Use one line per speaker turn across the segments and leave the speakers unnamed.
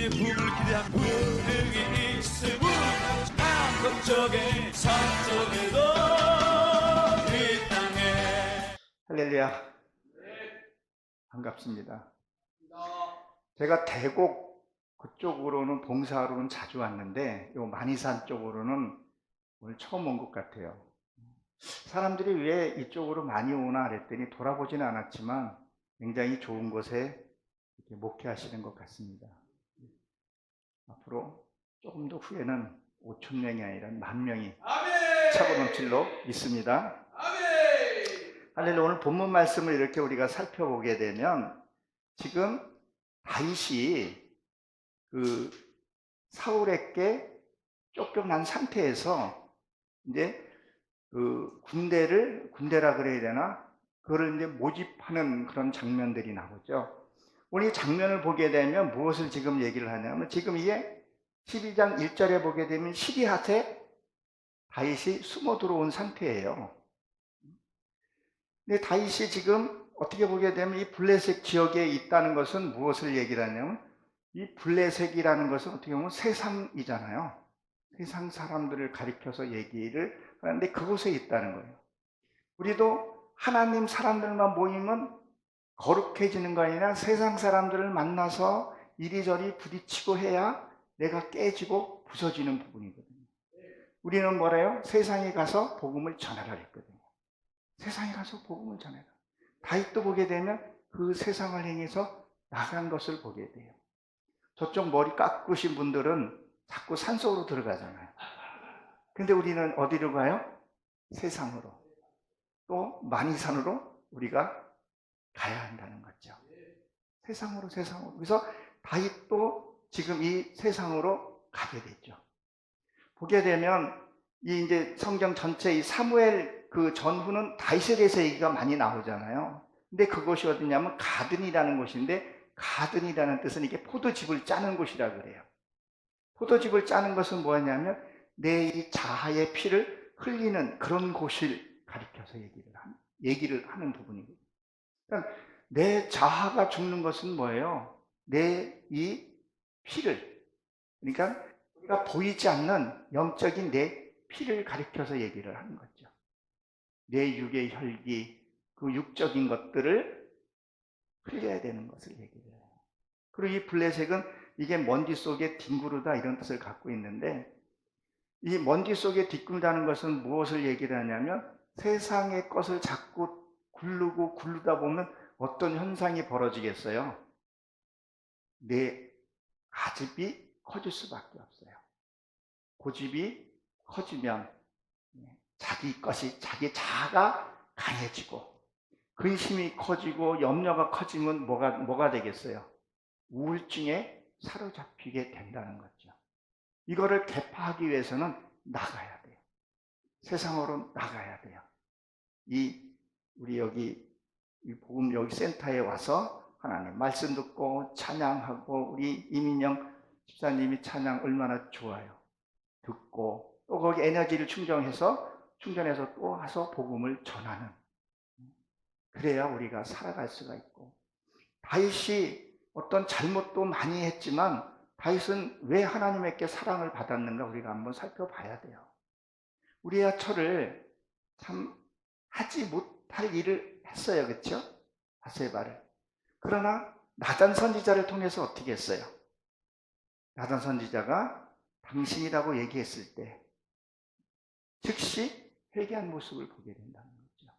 하나님의 부흥을 기대한 부흥이 있음은 남쪽에 서쪽에도 이 땅에.
할렐루야. 반갑습니다. 제가 대곡 그쪽으로는 봉사하러는 자주 왔는데 요 만이산 쪽으로는 오늘 처음 온 것 같아요. 사람들이 왜 이쪽으로 많이 오나 그랬더니 돌아보지는 않았지만 굉장히 좋은 곳에 이렇게 목회하시는 것 같습니다. 앞으로 조금 더 후에는 5,000명이 아니라 10,000명이 차고 넘칠로 믿습니다. 할렐루야. 오늘 본문 말씀을 이렇게 우리가 살펴보게 되면 지금 다윗이 그 사울에게 쫓겨난 상태에서 이제 그 군대라 그래야 되나? 그걸 이제 모집하는 그런 장면들이 나오죠. 오늘 이 장면을 보게 되면 무엇을 지금 얘기를 하냐면 지금 이게 12장 1절에 보게 되면 시리핫에 다윗이 숨어 들어온 상태예요. 근데 다윗이 지금 어떻게 보게 되면 이 블레셋 지역에 있다는 것은 무엇을 얘기를 하냐면 이 블레셋이라는 것은 어떻게 보면 세상이잖아요. 세상 사람들을 가리켜서 얘기를 하는데 그곳에 있다는 거예요. 우리도 하나님 사람들만 모이면 거룩해지는 거 아니라 세상 사람들을 만나서 이리저리 부딪히고 해야 내가 깨지고 부서지는 부분이거든요. 우리는 뭐래요? 세상에 가서 복음을 전하라 했거든요. 세상에 가서 복음을 전해라. 다윗도 보게 되면 그 세상을 향해서 나간 것을 보게 돼요. 저쪽 머리 깎으신 분들은 자꾸 산속으로 들어가잖아요. 근데 우리는 어디로 가요? 세상으로. 또 만이산으로 우리가 가야 한다는 거죠. 세상으로. 그래서 다윗도 지금 이 세상으로 가게 됐죠. 보게 되면 이 이제 성경 전체 이 사무엘 그 전후는 다윗에 대해서 얘기가 많이 나오잖아요. 근데 그곳이 어디냐면 가든이라는 곳인데 가든이라는 뜻은 이게 포도즙을 짜는 곳이라 그래요. 포도즙을 짜는 것은 뭐냐면 내 이 자아의 피를 흘리는 그런 곳을 가리켜서 얘기를 하는 부분이거든요. 그러니까 내 자아가 죽는 것은 뭐예요? 내 이 피를, 그러니까 우리가 보이지 않는 영적인 내 피를 가리켜서 얘기를 하는 거죠. 내 육의 혈기, 그 육적인 것들을 흘려야 되는 것을 얘기를 해요. 그리고 이 블레셋은 이게 먼지 속에 뒹구르다 이런 뜻을 갖고 있는데 이 먼지 속에 뒹구르다는 것은 무엇을 얘기를 하냐면 세상의 것을 자꾸 굴르다 보면 어떤 현상이 벌어지겠어요? 내 아집이 커질 수밖에 없어요. 고집이 커지면 자기 자아가 강해지고 근심이 커지고 염려가 커지면 뭐가 되겠어요? 우울증에 사로잡히게 된다는 거죠. 이거를 개파하기 위해서는 나가야 돼요. 세상으로 나가야 돼요. 우리 여기 이 복음 여기 센터에 와서 하나님 말씀 듣고 찬양하고 우리 이민영 집사님이 찬양 얼마나 좋아요. 듣고 또 거기 에너지를 충전해서 또 와서 복음을 전하는, 그래야 우리가 살아갈 수가 있고. 다윗이 어떤 잘못도 많이 했지만 다윗은 왜 하나님께 사랑을 받았는가 우리가 한번 살펴봐야 돼요. 우리야처를 참 하지 못할 일을 했어요. 그렇죠? 바세바를. 그러나 나단 선지자를 통해서 어떻게 했어요? 나단 선지자가 당신이라고 얘기했을 때 즉시 회개한 모습을 보게 된다는 거죠.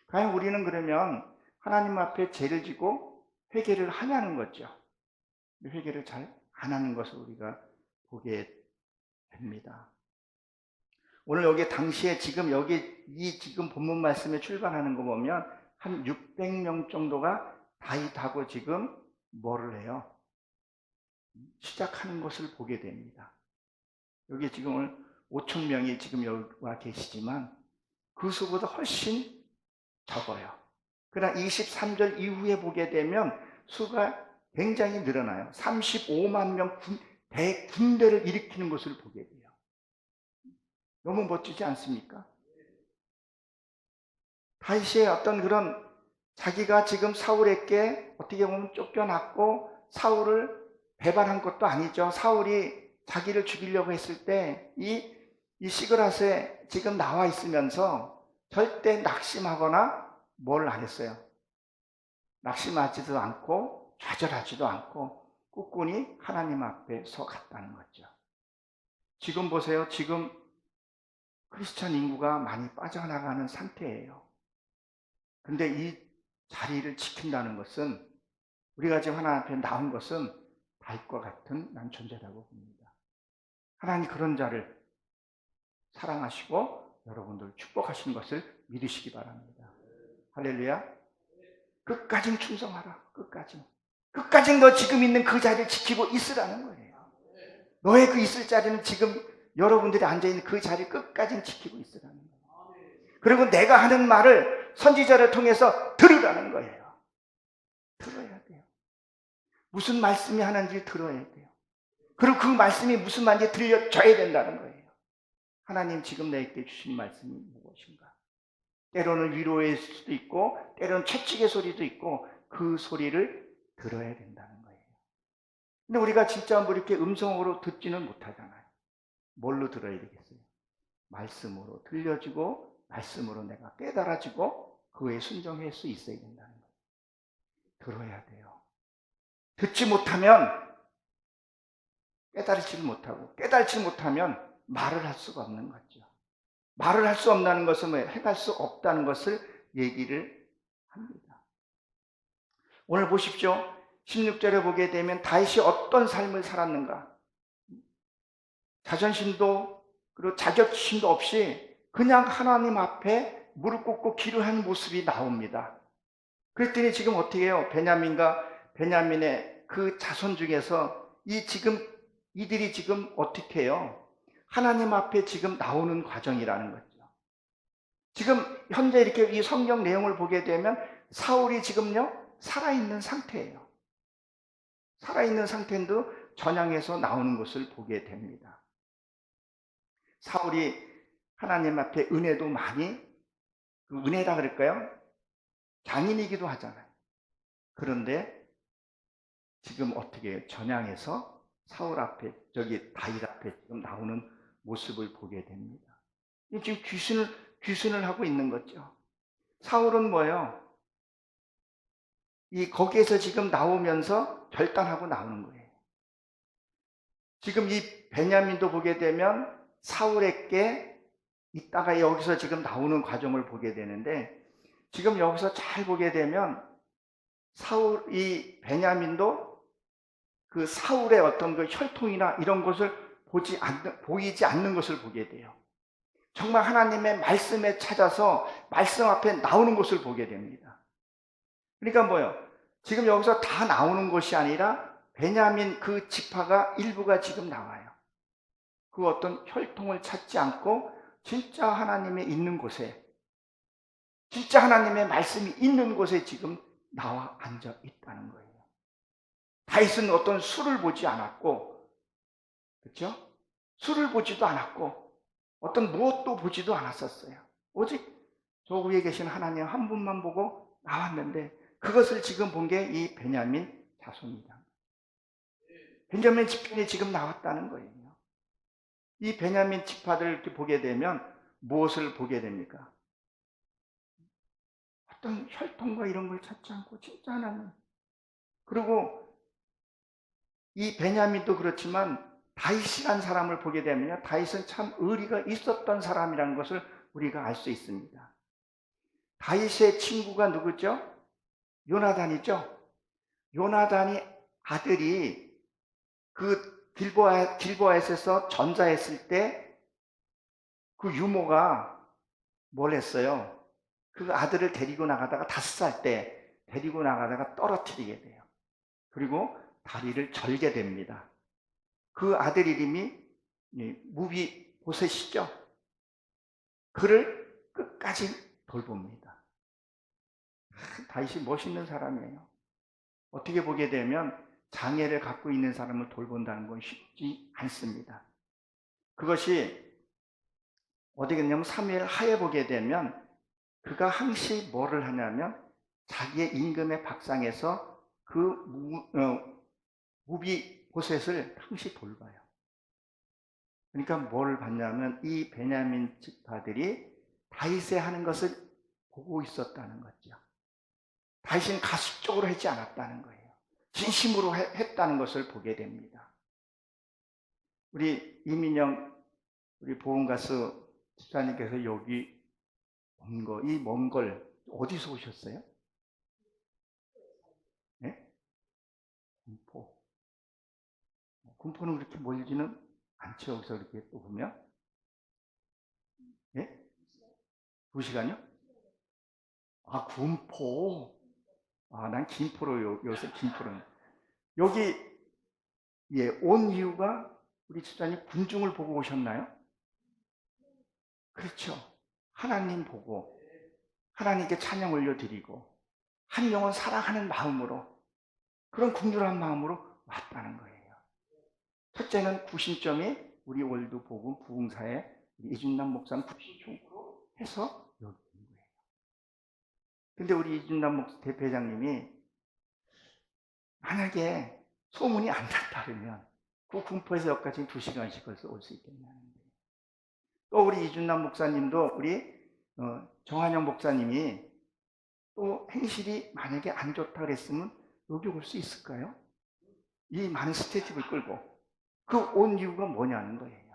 과연 우리는 그러면 하나님 앞에 죄를 지고 회개를 하냐는 거죠. 회개를 잘 안 하는 것을 우리가 보게 됩니다. 오늘 여기 당시에 지금 지금 본문 말씀에 출발하는 거 보면 한 600명 정도가 다윗하고 지금 뭐를 해요? 시작하는 것을 보게 됩니다. 여기 지금 오늘 5,000명이 지금 여기 와 계시지만 그 수보다 훨씬 적어요. 그러나 23절 이후에 보게 되면 수가 굉장히 늘어나요. 35만 명 대군대를 일으키는 것을 보게 돼요. 너무 멋지지 않습니까? 다윗의 어떤 그런 자기가 지금 사울에게 어떻게 보면 쫓겨났고 사울을 배반한 것도 아니죠. 사울이 자기를 죽이려고 했을 때 이 시그랏에 지금 나와 있으면서 절대 낙심하거나 뭘 안 했어요. 낙심하지도 않고 좌절하지도 않고 꿋꿋이 하나님 앞에 서 갔다는 거죠. 지금 보세요. 지금 크리스천 인구가 많이 빠져나가는 상태예요. 근데 이 자리를 지킨다는 것은, 우리가 지금 하나님 앞에 나온 것은 다윗과 같은 난 존재라고 봅니다. 하나님 그런 자를 사랑하시고 여러분들 축복하신 것을 믿으시기 바랍니다. 할렐루야. 끝까지 충성하라. 끝까지 너 지금 있는 그 자리를 지키고 있으라는 거예요. 너의 그 있을 자리는 지금 여러분들이 앉아있는 그 자리를 끝까지 지키고 있으라는 거예요. 그리고 내가 하는 말을 선지자를 통해서 들으라는 거예요. 들어야 돼요. 무슨 말씀이 하는지 들어야 돼요. 그리고 그 말씀이 무슨 말인지 들려줘야 된다는 거예요. 하나님 지금 내게 주신 말씀이 무엇인가? 때로는 위로의 수도 있고 때로는 채찍의 소리도 있고 그 소리를 들어야 된다는 거예요. 근데 우리가 진짜 뭐 이렇게 음성으로 듣지는 못하잖아요. 뭘로 들어야 되겠어요? 말씀으로 들려지고 말씀으로 내가 깨달아지고 그에 순종할 수 있어야 된다는 거예요. 들어야 돼요. 듣지 못하면 깨달지 못하면 말을 할 수가 없는 거죠. 말을 할 수 없다는 것은 행할 수 없다는 것을 얘기를 합니다. 오늘 보십시오. 16절에 보게 되면 다윗이 어떤 삶을 살았는가? 자존심도 그리고 자격지심도 없이 그냥 하나님 앞에 무릎 꿇고 기도하는 모습이 나옵니다. 그랬더니 지금 어떻게 해요? 베냐민의 그 자손 중에서 이들이 지금 어떻게 해요? 하나님 앞에 지금 나오는 과정이라는 거죠. 지금 현재 이렇게 이 성경 내용을 보게 되면 사울이 지금요 살아있는 상태예요. 살아있는 상태인데도 전향해서 나오는 것을 보게 됩니다. 사울이 하나님 앞에 은혜도 많이, 그 은혜라 그럴까요? 장인이기도 하잖아요. 그런데 지금 어떻게 해요? 전향해서 사울 앞에, 다윗 앞에 지금 나오는 모습을 보게 됩니다. 지금 귀순을 하고 있는 거죠. 사울은 뭐예요? 거기에서 지금 나오면서 결단하고 나오는 거예요. 지금 이 베냐민도 보게 되면 사울에게 있다가 여기서 지금 나오는 과정을 보게 되는데, 지금 여기서 잘 보게 되면 이 베냐민도 그 사울의 어떤 그 혈통이나 이런 것을 보이지 않는 것을 보게 돼요. 정말 하나님의 말씀에 찾아서 말씀 앞에 나오는 것을 보게 됩니다. 그러니까 뭐예요? 지금 여기서 다 나오는 것이 아니라 베냐민 그 지파가 일부가 지금 나와요. 그 어떤 혈통을 찾지 않고 진짜 하나님의 있는 곳에, 진짜 하나님의 말씀이 있는 곳에 지금 나와 앉아 있다는 거예요. 다윗은 어떤 수를 보지 않았고, 그렇죠? 수를 보지도 않았고 어떤 무엇도 보지도 않았었어요. 오직 저 위에 계신 하나님 한 분만 보고 나왔는데, 그것을 지금 본 게 이 베냐민 자손이다. 베냐민 지파들이 지금 나왔다는 거예요. 이 베냐민 지파들을 이렇게 보게 되면 무엇을 보게 됩니까? 어떤 혈통과 이런 걸 찾지 않고 진짜 하나님. 그리고 이 베냐민도 그렇지만 다윗이라는 사람을 보게 되면요, 다윗은 참 의리가 있었던 사람이라는 것을 우리가 알 수 있습니다. 다윗의 친구가 누구죠? 요나단이죠. 요나단이 아들이 그 길보아에서 전사했을 때 그 유모가 뭘 했어요? 그 아들을 데리고 나가다가 5살 때 데리고 나가다가 떨어뜨리게 돼요. 그리고 다리를 절게 됩니다. 그 아들 이름이 무비보셋이죠. 그를 끝까지 돌봅니다. 다윗이 멋있는 사람이에요. 어떻게 보게 되면 장애를 갖고 있는 사람을 돌본다는 건 쉽지 않습니다. 그것이 어디겠냐면 사무엘 하에 보게 되면 그가 항시 뭐를 하냐면 자기의 임금의 밥상에서 그 보셋을 항시 돌봐요. 그러니까 뭘 봤냐면 이 베냐민 지파들이 다윗이 하는 것을 보고 있었다는 거죠. 다윗은 가식적으로 하지 않았다는 거예요. 진심으로 했다는 것을 보게 됩니다. 우리 이민영 우리 보험가수 집사님께서 여기 온 거, 이 먼 걸 어디서 오셨어요? 네? 군포. 군포는 그렇게 멀지는 않죠. 여기서 이렇게 또 보면. 네? 2시간이요? 아, 군포. 아, 난 김포로, 요새 김포로는. 여기, 예, 온 이유가 우리 집사님 군중을 보고 오셨나요? 그렇죠. 하나님 보고, 하나님께 찬양 올려드리고, 한 영혼 사랑하는 마음으로, 그런 긍휼한 마음으로 왔다는 거예요. 첫째는 구심점이 우리 월드 복음 부흥사에 이준남 목사는 구심점으로 해서 여기 있는 거예요. 근데 우리 이준남 목사 대표장님이 만약에 소문이 안 났다면 그 군포에서 여기까지 2시간씩 걸어서 올 수 있겠냐는 거예요. 또 우리 이준남 목사님도 우리 정한영 목사님이 또 행실이 만약에 안 좋다 그랬으면 여기 올 수 있을까요? 이 많은 스태프를 끌고 그 온 이유가 뭐냐는 거예요.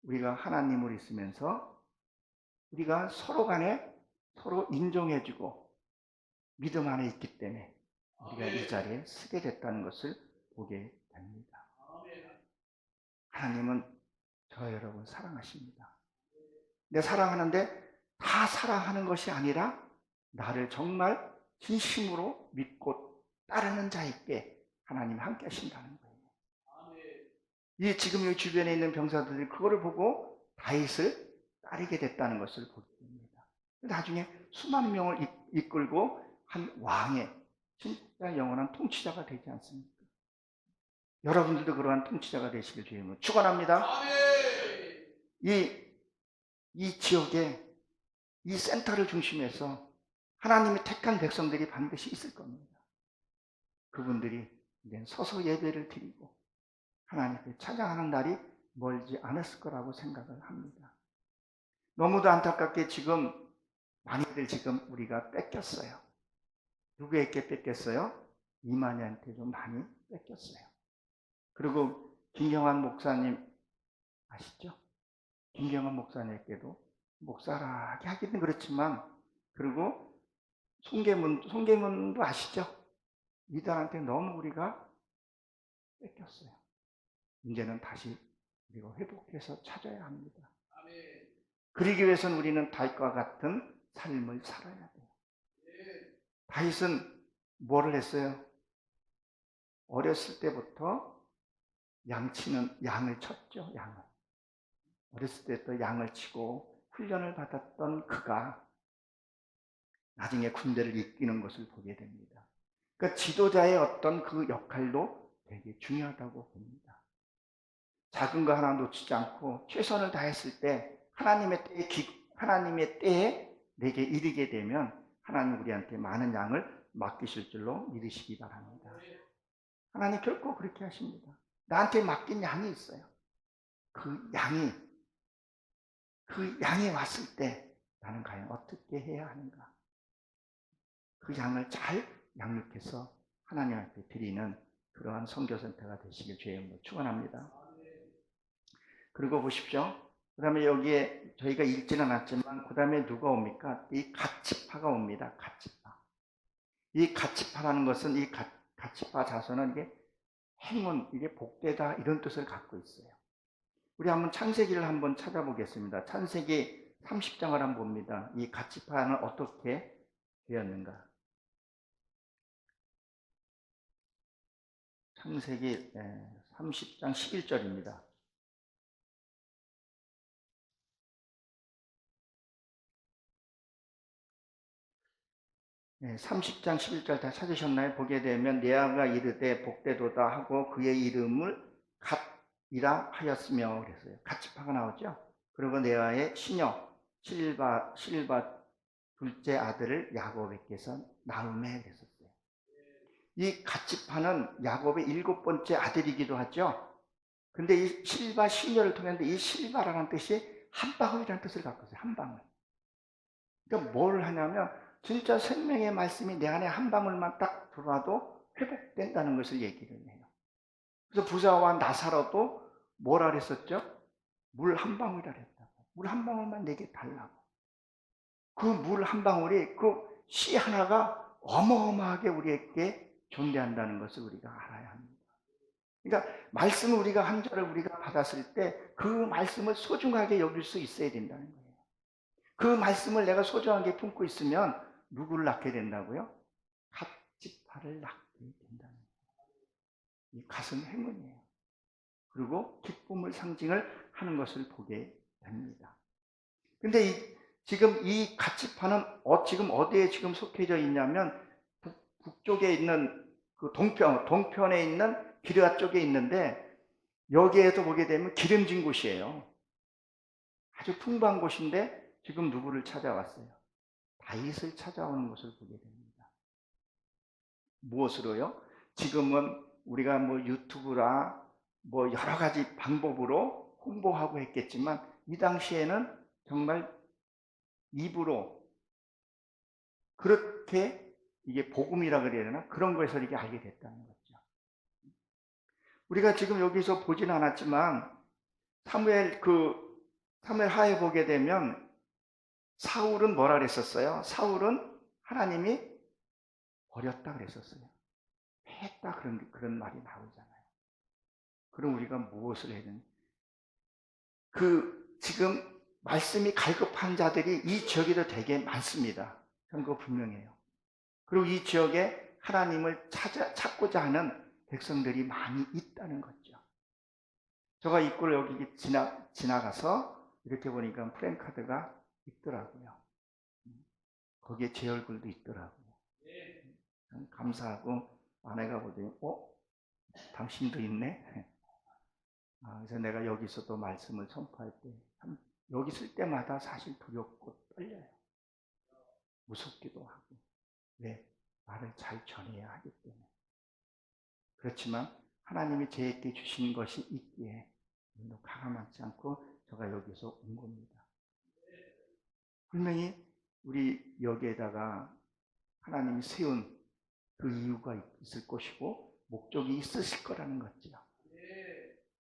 우리가 하나님을 있으면서 우리가 서로 간에 서로 인정해주고 믿음 안에 있기 때문에 우리가 이 자리에 서게 됐다는 것을 보게 됩니다. 하나님은 저 여러분 사랑하십니다. 내 사랑하는데 다 사랑하는 것이 아니라 나를 정말 진심으로 믿고 따르는 자에게 하나님이 함께 하신다는 거예요. 이 지금 이 주변에 있는 병사들이 그거를 보고 다윗을 따르게 됐다는 것을 보게 됩니다. 나중에 수만 명을 이끌고 한 왕의 진짜 영원한 통치자가 되지 않습니까? 여러분들도 그러한 통치자가 되시길 주님으로 축원합니다. 이 지역에 이 센터를 중심해서 하나님의 택한 백성들이 반드시 있을 겁니다. 그분들이 이제 서서 예배를 드리고 하나님께 찬양하는 날이 멀지 않았을 거라고 생각을 합니다. 너무도 안타깝게 지금 많이들 지금 우리가 뺏겼어요. 누구에게 뺏겼어요? 이만희한테 좀 많이 뺏겼어요. 그리고 김경환 목사님 아시죠? 김경환 목사님께도 목사라게 하기는 그렇지만 그리고 송계문도 아시죠? 이들한테 너무 우리가 뺏겼어요. 이제는 다시 우리가 회복해서 찾아야 합니다. 그러기 위해서는 우리는 다윗과 같은 삶을 살아야 돼요. 다윗은 뭐를 했어요? 어렸을 때부터 양을 쳤죠. 양을. 어렸을 때부터 양을 치고 훈련을 받았던 그가 나중에 군대를 이끄는 것을 보게 됩니다. 그러니까 지도자의 어떤 그 역할도 되게 중요하다고 봅니다. 작은 거 하나 놓치지 않고 최선을 다했을 때 하나님의 때에 내게 이르게 되면 하나님 우리한테 많은 양을 맡기실 줄로 믿으시기 바랍니다. 하나님 결코 그렇게 하십니다. 나한테 맡긴 양이 있어요. 그 양이 왔을 때 나는 과연 어떻게 해야 하는가? 그 양을 잘 양육해서 하나님 앞에 드리는 그러한 선교센터가 되시길 주의 이름으로 축원합니다. 그리고 보십시오. 그 다음에 여기에 저희가 읽지는 않았지만 그 다음에 누가 옵니까? 이 갓지파가 옵니다. 갓지파. 이 갓지파라는 것은 이 갓지파 자손은 이게 행운, 이게 복되다 이런 뜻을 갖고 있어요. 우리 한번 창세기를 한번 찾아보겠습니다. 창세기 30장을 한번 봅니다. 이 갓지파는 어떻게 되었는가? 창세기 30장 11절입니다. 30장 11절 다 찾으셨나요? 보게 되면 레아가 이르되 복되도다 하고 그의 이름을 갓이라 하였으며 그랬어요. 갓지파가 나오죠. 그리고 레아의 시녀 실바 둘째 아들을 야곱에게서 낳음에 그랬었어요. 이 가치파는 야곱의 7번째 아들이기도 하죠. 근데 이 실바 시녀를 통했는데 이 실바라는 뜻이 한 방울이라는 뜻을 갖고 있어요. 한 방울. 그러니까 뭘 하냐면 진짜 생명의 말씀이 내 안에 한 방울만 딱 들어와도 회복된다는 것을 얘기를 해요. 그래서 부자와 나사로도 뭐라 그랬었죠? 물 한 방울이라 그랬다고. 물 한 방울만 내게 달라고. 그 물 한 방울이 그 씨 하나가 어마어마하게 우리에게 존재한다는 것을 우리가 알아야 합니다. 그러니까 말씀을 우리가 한 절을 우리가 받았을 때 그 말씀을 소중하게 여길 수 있어야 된다는 거예요. 그 말씀을 내가 소중하게 품고 있으면 누구를 낳게 된다고요? 갓지파를 낳게 된다는 거예요. 이 갓은 행운이에요. 그리고 기쁨을 상징을 하는 것을 보게 됩니다. 근데 지금 이 갓지파는 지금 어디에 지금 속해져 있냐면 북쪽에 있는 그 동편에 있는 기르앗 쪽에 있는데 여기에도 보게 되면 기름진 곳이에요. 아주 풍부한 곳인데 지금 누구를 찾아왔어요? 다윗을 찾아오는 것을 보게 됩니다. 무엇으로요? 지금은 우리가 뭐 유튜브라 뭐 여러 가지 방법으로 홍보하고 했겠지만 이 당시에는 정말 입으로 그렇게 이게 복음이라 그래야 되나? 그런 거에서 이렇게 알게 됐다는 거죠. 우리가 지금 여기서 보진 않았지만 사무엘 하에 보게 되면 사울은 뭐라 그랬었어요? 사울은 하나님이 버렸다 그랬었어요. 패했다 그런 말이 나오잖아요. 그럼 우리가 무엇을 해야 되는? 지금 말씀이 갈급한 자들이 이 지역에도 되게 많습니다. 저는 그거 분명해요. 그리고 이 지역에 하나님을 찾고자 하는 백성들이 많이 있다는 거죠. 제가 입구를 여기 지나가서 이렇게 보니까 프랜카드가 있더라고요. 거기에 제 얼굴도 있더라고요. 감사하고 아내가 보더니 당신도 있네? 그래서 내가 여기서도 말씀을 선포할 때 여기 있을 때마다 사실 두렵고 떨려요. 무섭기도 하고. 왜? 말을 잘 전해야 하기 때문에. 그렇지만 하나님이 저에게 주신 것이 있기에 가감하지 않고 제가 여기서 온 겁니다. 분명히 우리 여기에다가 하나님이 세운 그 이유가 있을 것이고 목적이 있으실 거라는 거죠.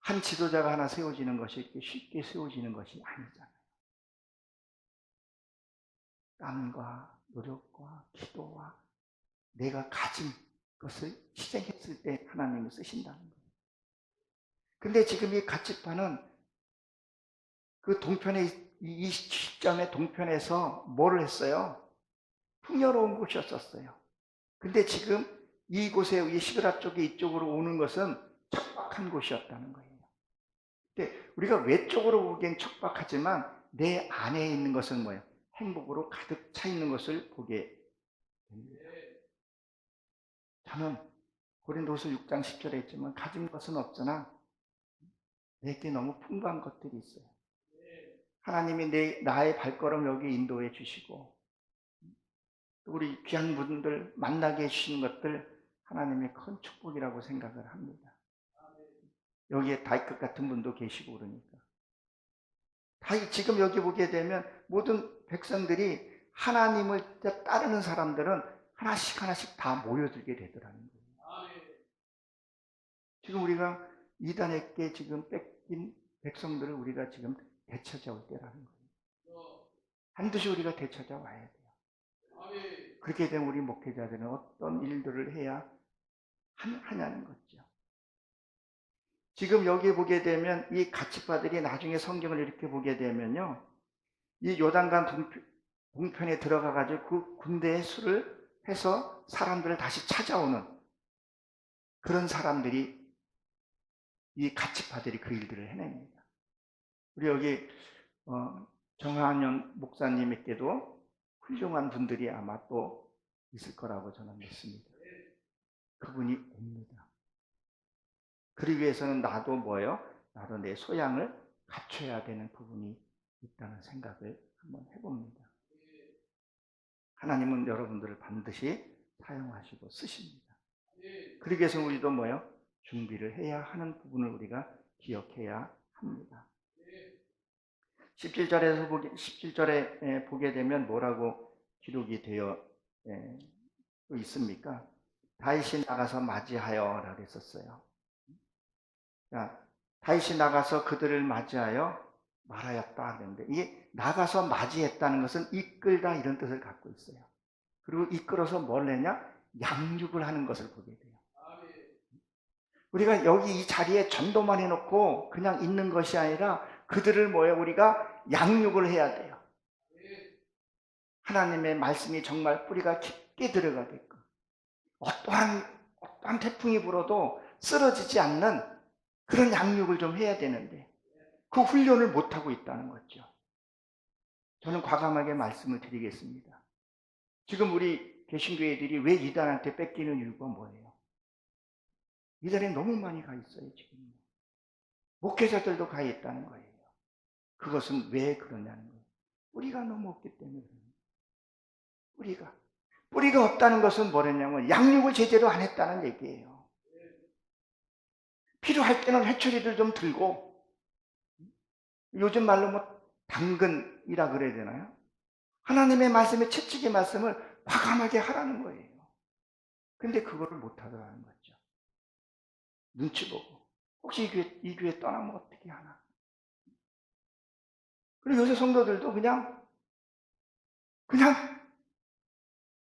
한 지도자가 하나 세워지는 것이 이렇게 쉽게 세워지는 것이 아니잖아요. 땀과 노력과 기도와 내가 가진 것을 희생했을 때 하나님이 쓰신다는 거예요. 근데 지금 이 갓지파는 그 동편에 이 시점의 동편에서 뭐를 했어요? 풍요로운 곳이었었어요. 근데 지금 이곳에 이 시그라 쪽에 이쪽으로 오는 것은 척박한 곳이었다는 거예요. 근데 우리가 외적으로 보기엔 척박하지만 내 안에 있는 것은 뭐예요? 행복으로 가득 차 있는 것을 보게 됩니다. 저는 고린도후서 6장 10절에 있지만 가진 것은 없잖아. 내게 너무 풍부한 것들이 있어요. 하나님이 나의 발걸음 여기 인도해 주시고 우리 귀한 분들 만나게 해주시는 것들 하나님의 큰 축복이라고 생각을 합니다. 여기에 다윗 같은 분도 계시고 그러니까. 다윗 지금 여기 보게 되면 모든 백성들이 하나님을 따르는 사람들은 하나씩 다 모여들게 되더라는 거예요. 지금 우리가 이단에게 지금 뺏긴 백성들을 우리가 지금 되찾아올 때라는 거예요. 반드시 우리가 되찾아와야 돼요. 그렇게 되면 우리 목회자들은 어떤 일들을 해야 하냐는 거죠. 지금 여기 보게 되면 이 갓지파들이 나중에 성경을 이렇게 보게 되면요. 이 요단강 동편에 들어가가지고 그 군대의 수를 해서 사람들을 다시 찾아오는 그런 사람들이 이 갓지파들이 그 일들을 해냅니다. 우리 여기 정한현 목사님에게도 훌륭한 분들이 아마 또 있을 거라고 저는 믿습니다. 그분이 옵니다. 그러기 위해서는 나도 나도 내 소양을 갖춰야 되는 부분이 있다는 생각을 한번 해봅니다. 하나님은 여러분들을 반드시 사용하시고 쓰십니다. 그러기 위해서 우리도 뭐요? 준비를 해야 하는 부분을 우리가 기억해야 합니다. 17절에 보게 되면 뭐라고 기록이 되어 있습니까? 다윗이 나가서 맞이하여라고 했었어요. 다윗이 나가서 그들을 맞이하여 말하였다 그랬는데, 이게 나가서 맞이했다는 것은 이끌다 이런 뜻을 갖고 있어요. 그리고 이끌어서 뭘 내냐? 양육을 하는 것을 보게 돼요. 우리가 여기 이 자리에 전도만 해놓고 그냥 있는 것이 아니라 그들을 우리가 양육을 해야 돼요. 하나님의 말씀이 정말 뿌리가 깊게 들어가게끔, 어떠한 태풍이 불어도 쓰러지지 않는 그런 양육을 좀 해야 되는데 그 훈련을 못하고 있다는 거죠. 저는 과감하게 말씀을 드리겠습니다. 지금 우리 개신교회들이 왜 이단한테 뺏기는 이유가 뭐예요? 이단에 너무 많이 가 있어요. 지금 목회자들도 가 있다는 거예요. 그것은 왜 그러냐는 거예요. 뿌리가 너무 없기 때문에 그래요. 뿌리가 없다는 것은 뭐랬냐면 양육을 제대로 안 했다는 얘기예요. 필요할 때는 회초리들 좀 들고, 요즘 말로 당근이라 그래야 되나요? 하나님의 말씀에 채찍의 말씀을 과감하게 하라는 거예요. 근데 그거를 못 하더라는 거죠. 눈치 보고 혹시 이 교회 떠나면 어떻게 하나. 그리고 요새 성도들도 그냥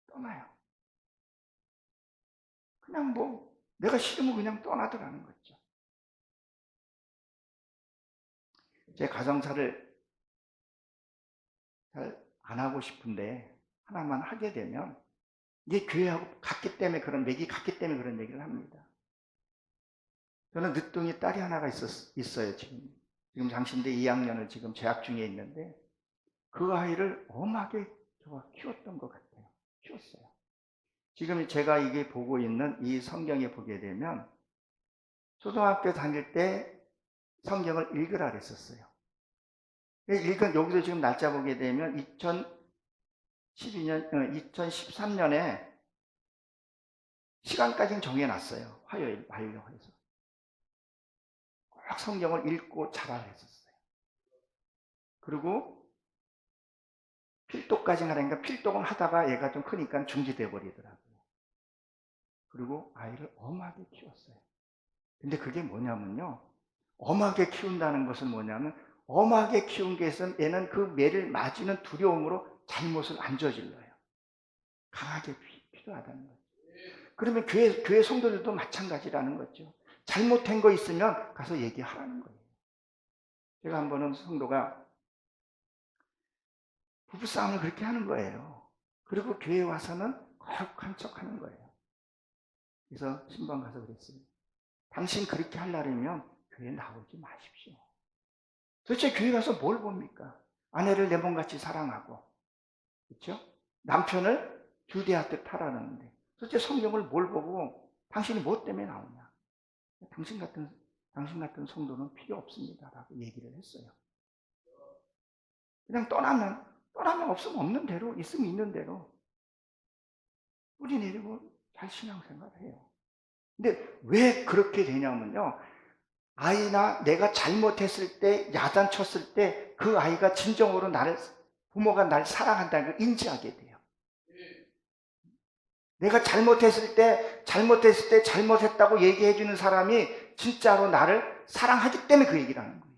떠나요. 그냥 내가 싫으면 그냥 떠나더라는 거죠. 제 가정사를 잘 안 하고 싶은데 하나만 하게 되면 이게 교회하고 같기 때문에 맥이 같기 때문에 그런 얘기를 합니다. 저는 늦둥이 딸이 하나가 있어요. 지금 장신대 2학년을 지금 재학 중에 있는데 그 아이를 엄하게 제가 키웠던 것 같아요. 키웠어요. 지금 제가 이게 보고 있는 이 성경에 보게 되면 초등학교 다닐 때 성경을 읽으라 그랬었어요. 여기서 지금 날짜 보게 되면 2013년에 시간까지는 정해놨어요. 화요일 하려고 해서. 꼭 성경을 읽고 자라라 했었어요. 그리고 필독까지 하라니까 필독은 하다가 얘가 좀 크니까 중지돼 버리더라고요. 그리고 아이를 엄하게 키웠어요. 근데 그게 뭐냐면요. 엄하게 키운다는 것은 뭐냐면 엄하게 키운 것은 얘는 그 매를 맞이는 두려움으로 잘못을 안 저질러요. 강하게 필요하다는 거죠. 그러면 교회 성도들도 마찬가지라는 거죠. 잘못된 거 있으면 가서 얘기하라는 거예요. 제가 한 번은 성도가 부부싸움을 그렇게 하는 거예요. 그리고 교회에 와서는 거룩한 척 하는 거예요. 그래서 신방 가서 그랬어요. 당신 그렇게 하려면 교회에 나오지 마십시오. 도대체 교회 가서 뭘 봅니까? 아내를 내 몸같이 사랑하고, 그렇죠? 남편을 주대하듯 하라는데 도대체 성경을 뭘 보고 당신이 뭐 때문에 나오냐? 당신 같은 성도는 필요 없습니다라고 얘기를 했어요. 그냥 떠나면 없으면 없는 대로, 있으면 있는 대로 뿌리 내리고 잘 신앙생활을 해요. 근데 왜 그렇게 되냐면요. 아이나 내가 잘못했을 때, 야단쳤을 때 그 아이가 진정으로 부모가 날 사랑한다는 걸 인지하게 돼요. 내가 잘못했을 때 잘못했다고 얘기해 주는 사람이 진짜로 나를 사랑하기 때문에 그 얘기를 하는 거예요.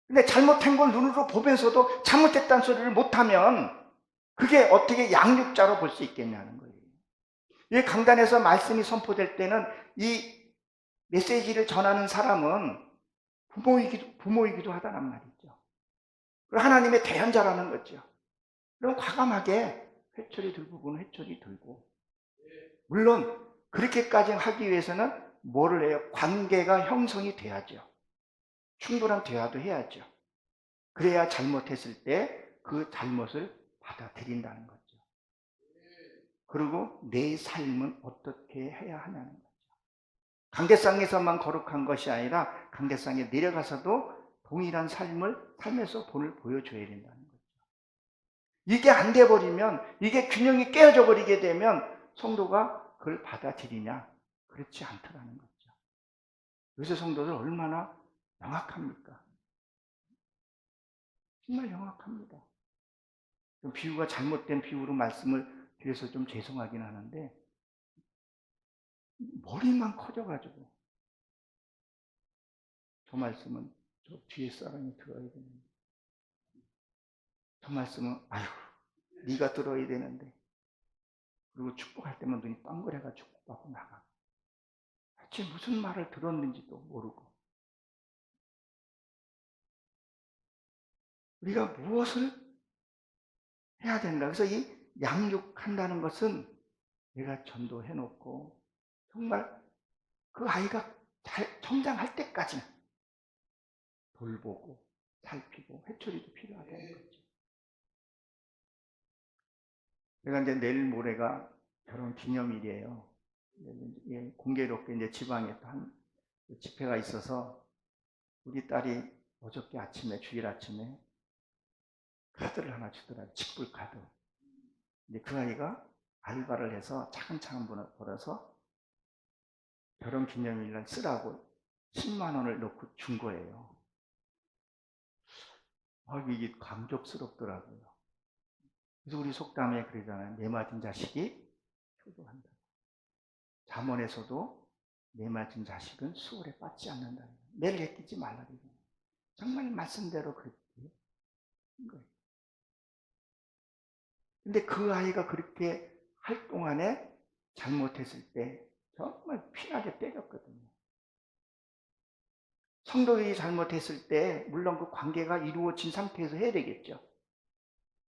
근데 잘못한 걸 눈으로 보면서도 잘못했다는 소리를 못하면 그게 어떻게 양육자로 볼 수 있겠냐는 거예요. 이 강단에서 말씀이 선포될 때는 이 메시지를 전하는 사람은 부모이기도 하다는 말이죠. 그리고 하나님의 대언자라는 거죠. 그럼 과감하게 회초리 들고 그는 회초리 들고, 물론 그렇게까지 하기 위해서는 뭐를 해요? 관계가 형성이 돼야죠. 충분한 대화도 해야죠. 그래야 잘못했을 때 그 잘못을 받아들인다는 거죠. 그리고 내 삶은 어떻게 해야 하냐는 거죠. 강대상에서만 거룩한 것이 아니라 강대상에 내려가서도 동일한 삶에서 본을 보여줘야 된다는 거죠. 이게 안 돼버리면, 이게 균형이 깨어져 버리게 되면 성도가 그걸 받아들이냐? 그렇지 않더라는 거죠. 요새 성도들 얼마나 명확합니까? 정말 명확합니다. 좀 비유가 잘못된 비유로 말씀을 드려서 좀 죄송하긴 하는데 머리만 커져가지고 저 말씀은 저 뒤에 사람이 들어야 되는데 저 말씀은 아유 네가 들어야 되는데 그리고 축복할 때만 눈이 빵그래가 축복받고 나가고 대체 무슨 말을 들었는지도 모르고 우리가 무엇을 해야 된다. 그래서 이 양육한다는 것은 내가 전도해놓고 정말 그 아이가 잘 성장할 때까지 돌보고 살피고 회초리도 필요하다는 거죠. 내가 이제 내일 모레가 결혼 기념일이에요. 공교롭게 이제 지방에 한 집회가 있어서 우리 딸이 어저께 아침에 주일 아침에 카드를 하나 주더라고요. 직불 카드. 근데 그 아이가 알바를 해서 차근차근 벌어서 결혼 기념일날 쓰라고 10만 원을 넣고 준 거예요. 이게 감격스럽더라고요. 그래서 우리 속담에 그러잖아요. 매 맞은 자식이 효도한다. 잠언에서도 매 맞은 자식은 수월에 빠지지 않는다. 매를 애끼지 말라. 정말 말씀대로 그렇게 한 거예요. 근데 그 아이가 그렇게 할 동안에 잘못했을 때 정말 피나게 때렸거든요. 성도들이 잘못했을 때 물론 그 관계가 이루어진 상태에서 해야 되겠죠.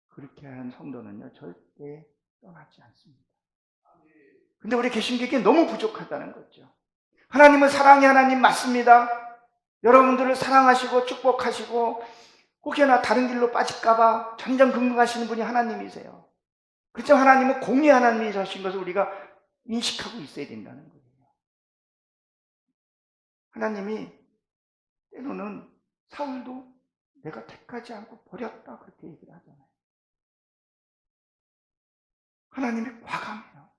그렇게 하는 성도는요 절대 떠나지 않습니다. 근데 우리 개신교에 너무 부족하다는 거죠. 하나님은 사랑의 하나님 맞습니다. 여러분들을 사랑하시고 축복하시고 혹여나 다른 길로 빠질까봐 전전긍긍하시는 분이 하나님이세요. 그렇지만 하나님은 공의 하나님이신 것을 우리가 인식하고 있어야 된다는 거예요. 하나님이 때로는 사울도 내가 택하지 않고 버렸다 그렇게 얘기를 하잖아요. 하나님이 과감해요.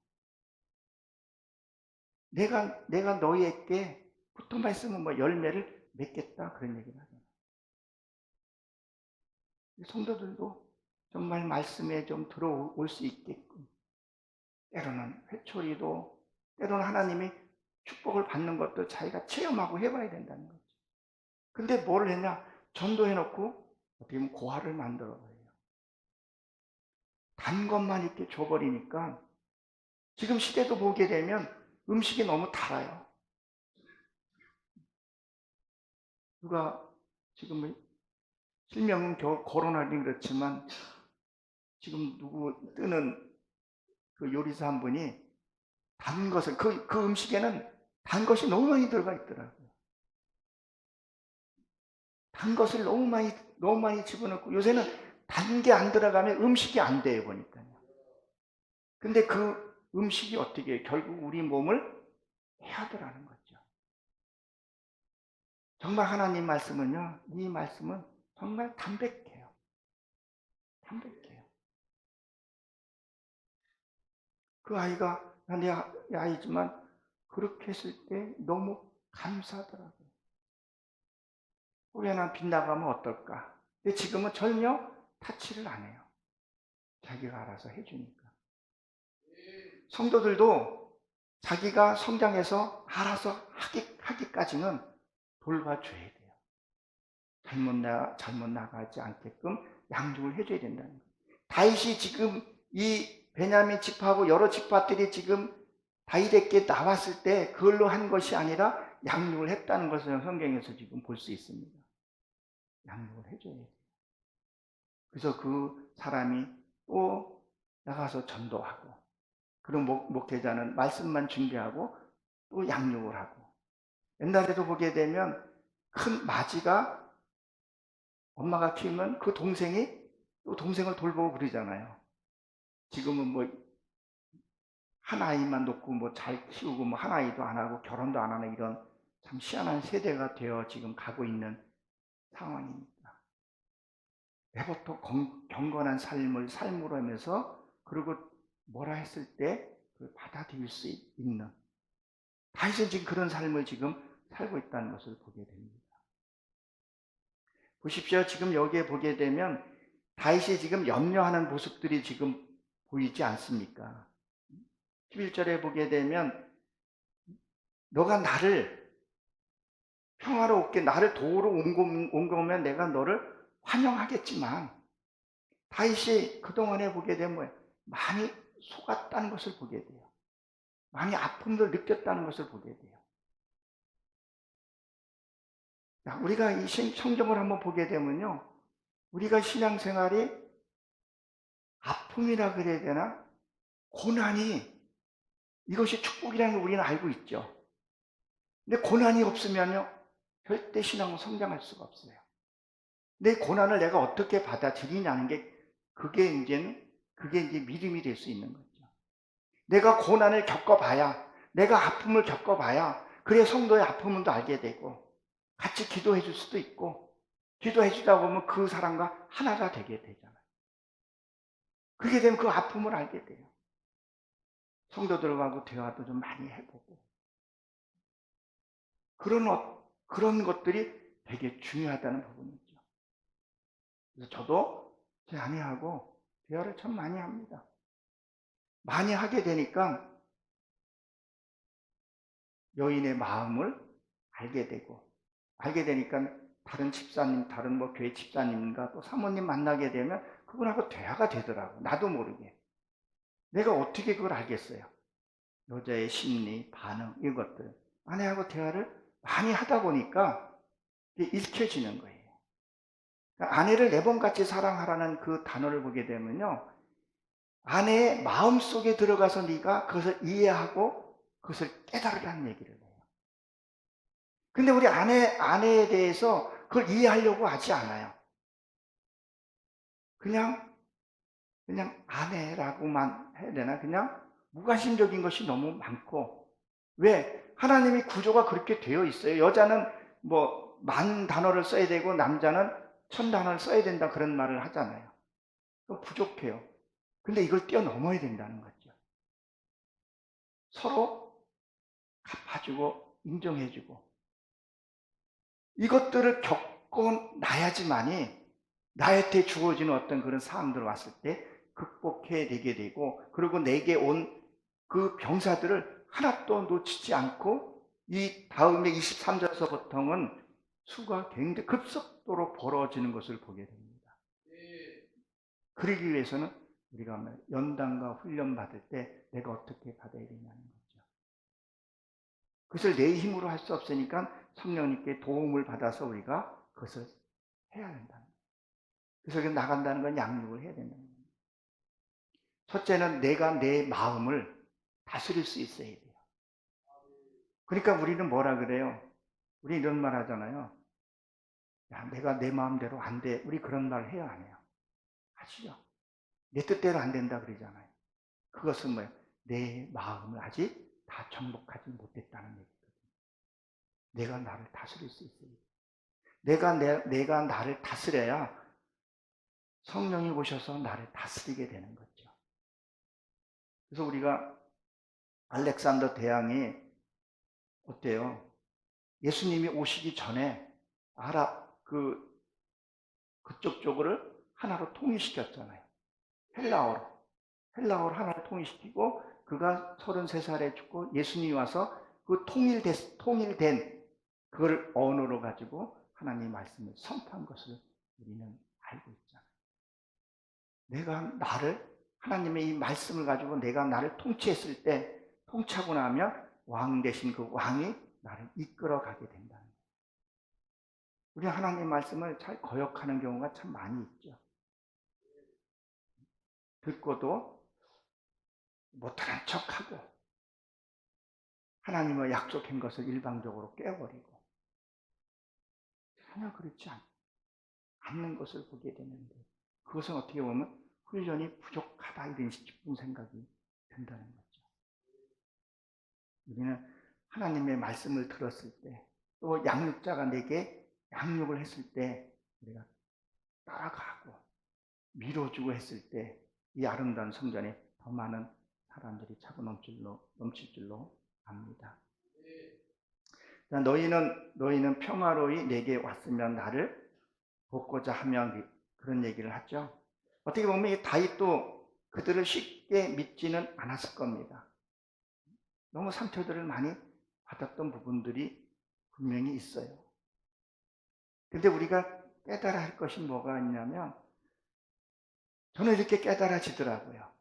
내가 너희에게 붙어만 있으면 뭐 열매를 맺겠다 그런 얘기를 하잖아요. 성도들도 정말 말씀에 좀 들어올 수 있게끔 때로는 회초리도 때로는 하나님이 축복을 받는 것도 자기가 체험하고 해봐야 된다는 거죠. 근데 뭘 했냐? 전도해놓고 어떻게 보면 고화를 만들어버려요. 단 것만 이렇게 줘버리니까 지금 시대도 보게 되면 음식이 너무 달아요. 누가 지금 실명은 거론하긴 그렇지만 지금 누구 뜨는 그 요리사 한 분이 단 것을 그 음식에는 단 것이 너무 많이 들어가 있더라고요. 단 것을 너무 많이 집어넣고 요새는 단 게 안 들어가면 음식이 안 돼요 보니까요. 근데 그 음식이 어떻게 해요? 결국 우리 몸을 해하더라는 거죠. 정말 하나님 말씀은요, 이 말씀은 정말 담백해요. 담백해요. 그 아이가 내 아이지만 그렇게 했을 때 너무 감사하더라고요. 혹여나 빗나가면 어떨까? 근데 지금은 전혀 타치를 안 해요. 자기가 알아서 해주니까. 성도들도 자기가 성장해서 알아서 하기까지는 돌봐줘야 돼요. 잘못 나가지 않게끔 양육을 해줘야 된다는 거예요. 다윗이 지금 이 베냐민 지파하고 여러 지파들이 지금 다윗에게 나왔을 때 그걸로 한 것이 아니라 양육을 했다는 것을 성경에서 지금 볼 수 있습니다. 양육을 해줘야 돼요. 그래서 그 사람이 또 나가서 전도하고 그런 목회자는 말씀만 준비하고 또 양육을 하고 옛날에도 보게 되면 큰 맞이가 엄마가 키우면 그 동생이 또 동생을 돌보고 그러잖아요. 지금은 뭐 한 아이만 놓고 뭐 잘 키우고 뭐 한 아이도 안 하고 결혼도 안 하는 이런 참 희한한 세대가 되어 지금 가고 있는 상황입니다. 내부터 경건한 삶을 삶으로 하면서 그리고 뭐라 했을 때 그 그걸 받아들일 수 있는, 다윗은 지금 그런 삶을 지금 살고 있다는 것을 보게 됩니다. 보십시오. 지금 여기에 보게 되면 다윗이 지금 염려하는 모습들이 지금 보이지 않습니까? 11절에 보게 되면 너가 나를 평화롭게 나를 도우러 온 거면 내가 너를 환영하겠지만, 다윗이 그동안에 보게 되면 많이 속았다는 것을 보게 돼요. 많이 아픔을 느꼈다는 것을 보게 돼요. 우리가 이 성경을 한번 보게 되면요, 우리가 신앙생활이 아픔이라 그래야 되나? 고난이, 이것이 축복이라는 걸 우리는 알고 있죠. 근데 고난이 없으면요, 절대 신앙은 성장할 수가 없어요. 내 고난을 내가 어떻게 받아들이냐는 게, 그게 이제 믿음이 될 수 있는 거죠. 내가 고난을 겪어봐야, 내가 아픔을 겪어봐야, 그래 성도의 아픔은 또 알게 되고, 같이 기도해 줄 수도 있고, 기도해 주다 보면 그 사람과 하나가 되게 되잖아요. 그렇게 되면 그 아픔을 알게 돼요. 성도들하고 대화도 좀 많이 해보고, 그런 것들이 되게 중요하다는 부분이죠. 그래서 저도 제 아내하고 대화를 참 많이 합니다. 많이 하게 되니까 여인의 마음을 알게 되니까 다른 집사님, 다른 교회 집사님과 또 사모님 만나게 되면 그분하고 대화가 되더라고. 나도 모르게. 내가 어떻게 그걸 알겠어요? 여자의 심리, 반응, 이것들. 아내하고 대화를 많이 하다 보니까 이게 읽혀지는 거예요. 그러니까 아내를 내 몸같이 사랑하라는 그 단어를 보게 되면요, 아내의 마음속에 들어가서 네가 그것을 이해하고 그것을 깨달으라는 얘기를 해요. 근데 우리 아내에 대해서 그걸 이해하려고 하지 않아요. 그냥 아내라고만 해야 되나? 그냥 무관심적인 것이 너무 많고. 왜? 하나님이 구조가 그렇게 되어 있어요. 여자는 10,000단어를 써야 되고 남자는 1,000단어를 써야 된다, 그런 말을 하잖아요. 부족해요. 근데 이걸 뛰어넘어야 된다는 거죠. 서로 갚아주고 인정해주고, 이것들을 겪어놔야지만이 나한테 주어지는 어떤 그런 상황들 왔을 때 극복해야 되게 되고, 그리고 내게 온 그 병사들을 하나도 놓치지 않고, 이 다음에 23절서부터는 수가 굉장히 급속도로 벌어지는 것을 보게 됩니다. 그러기 위해서는 우리가 연단과 훈련 받을 때 내가 어떻게 받아야 되냐는 거죠. 그것을 내 힘으로 할 수 없으니까 성령님께 도움을 받아서 우리가 그것을 해야 된다는 거예요. 그래서 나간다는 건 양육을 해야 된다는 거예요. 첫째는 내가 내 마음을 다스릴 수 있어야 돼요. 그러니까 우리는 뭐라 그래요? 우리 이런 말 하잖아요. 야, 내가 내 마음대로 안 돼. 우리 그런 말 해요, 안 해요? 하시죠. 내 뜻대로 안 된다 그러잖아요. 그것은 뭐예요? 내 마음을 아직 다 정복하지 못했다는 얘기거든요. 내가 나를 다스릴 수 있어요. 내가 나를 다스려야 성령이 오셔서 나를 다스리게 되는 거죠. 그래서 우리가 알렉산더 대왕이 어때요? 예수님이 오시기 전에 그쪽 쪽을 하나로 통일시켰잖아요. 헬라어로 하나를 통일시키고, 그가 33살에 죽고 예수님이 와서 그 통일된 그걸 언어로 가지고 하나님의 말씀을 선포한 것을 우리는 알고 있잖아요. 하나님의 이 말씀을 가지고 내가 나를 통치했을 때, 통치하고 나면 왕 대신 그 왕이 나를 이끌어 가게 된다는 거예요. 우리 하나님의 말씀을 잘 거역하는 경우가 참 많이 있죠. 듣고도 못하는 척하고, 하나님의 약속한 것을 일방적으로 깨버리고, 전혀 그렇지 않는 것을 보게 되는데, 그것은 어떻게 보면 훈련이 부족하다, 이런 싶은 생각이 든다는 거죠. 우리는 하나님의 말씀을 들었을 때, 또 양육자가 내게 양육을 했을 때 우리가 따라가고 밀어주고 했을 때 이 아름다운 성전에 더 많은 사람들이 차고 넘칠 줄로 압니다. 자, 너희는 평화로이 내게 왔으면 나를 돕고자 하며 그런 얘기를 하죠. 어떻게 보면 이 다윗도 그들을 쉽게 믿지는 않았을 겁니다. 너무 상처들을 많이 받았던 부분들이 분명히 있어요. 근데 우리가 깨달아야 할 것이 뭐가 있냐면, 저는 이렇게 깨달아지더라고요.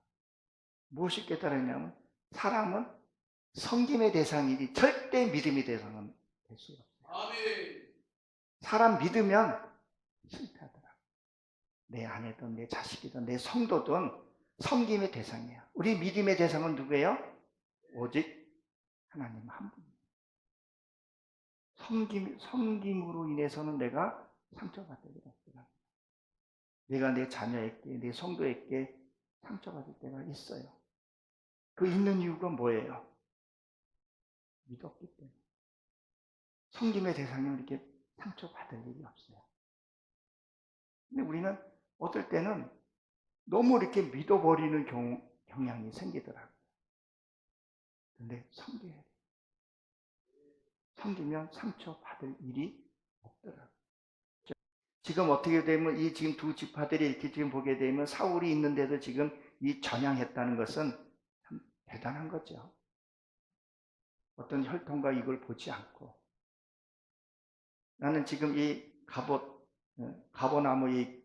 무엇이 깨달았냐면, 사람은 섬김의 대상이지 절대 믿음의 대상은 될 수 없어요. 사람 믿으면 실패하더라고요. 내 아내든 내 자식이든 내 성도든 섬김의 대상이에요. 우리 믿음의 대상은 누구예요? 오직 하나님 한 분이에요. 섬김으로 인해서는 내가 상처받을 때가 없더라고요. 내가 내 자녀에게, 내 성도에게 상처받을 때가 있어요. 그 있는 이유가 뭐예요? 믿었기 때문에. 섬김의 대상이면 이렇게 상처받을 일이 없어요. 근데 우리는 어떨 때는 너무 이렇게 믿어버리는 경향이 생기더라고요. 근데 섬겨야 돼요. 섬기면 상처받을 일이 없더라고요. 지금 어떻게 되면 이 지금 두 지파들이 이렇게 지금 보게 되면 사울이 있는데도 지금 이 전향했다는 것은 참 대단한 거죠. 어떤 혈통과 이걸 보지 않고. 나는 지금 이 갑오나무 이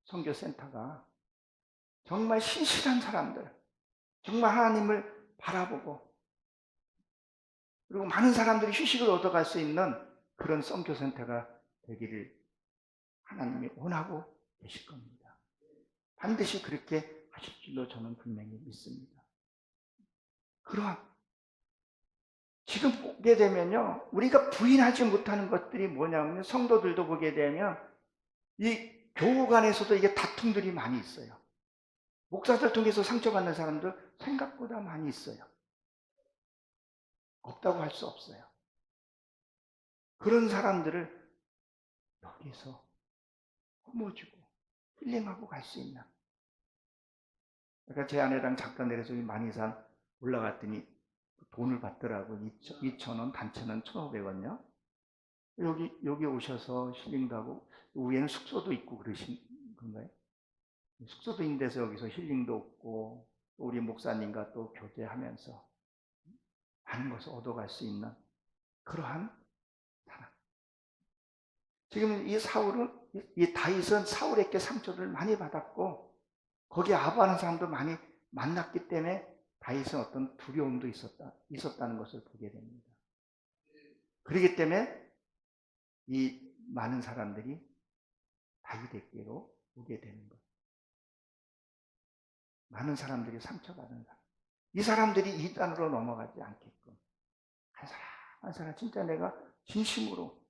선교센터가 정말 신실한 사람들, 정말 하나님을 바라보고, 그리고 많은 사람들이 휴식을 얻어갈 수 있는 그런 선교센터가 되기를 하나님이 원하고 계실 겁니다. 반드시 그렇게 하실 줄로 저는 분명히 믿습니다. 그러한 지금 보게 되면요, 우리가 부인하지 못하는 것들이 뭐냐면, 성도들도 보게 되면 이 교우 간에서도 이게 다툼들이 많이 있어요. 목사들 통해서 상처받는 사람들 생각보다 많이 있어요. 없다고 할 수 없어요. 그런 사람들을 여기서 품어주고 힐링하고 갈 수 있는. 그러니까 제 아내랑 잠깐 내려서 만이산 올라갔더니 돈을 받더라고요. 2,000원, 단체는 1,500원요. 여기 오셔서 힐링도 하고, 위에는 숙소도 있고 그러신 건가요? 숙소도 있는 데서 여기서 힐링도 얻고, 우리 목사님과 또 교제하면서 많은 것을 얻어갈 수 있는 그러한 사람. 지금 이 다윗은 사울에게 상처를 많이 받았고, 거기에 아부하는 사람도 많이 만났기 때문에 다윗은 어떤 두려움도 있었다는 것을 보게 됩니다. 그렇기 때문에 이 많은 사람들이 다윗에게로 오게 되는 것. 많은 사람들이 상처받은 사람. 이 사람들이 이단으로 넘어가지 않게끔 한 사람 진짜 내가 진심으로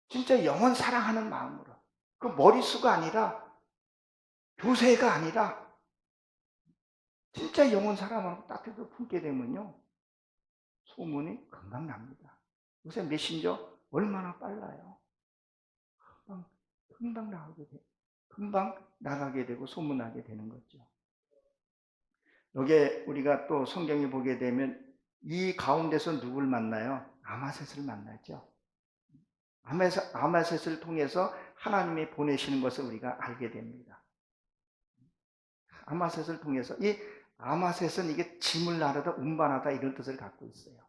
진짜 영원 사랑하는 마음으로, 그 머릿수가 아니라 교세가 아니라 진짜 영원 사랑하고 따뜻하게 품게 되면요, 소문이 금방 납니다. 요새 메신저 얼마나 빨라요. 금방 나가게 되고 소문나게 되는 거죠. 여기에 우리가 또 성경에 보게 되면 이 가운데서 누굴 만나요? 아마셋을 만나죠. 아마셋을 통해서 하나님이 보내시는 것을 우리가 알게 됩니다. 아마셋을 통해서, 이 아마셋은 이게 짐을 나르다, 운반하다 이런 뜻을 갖고 있어요.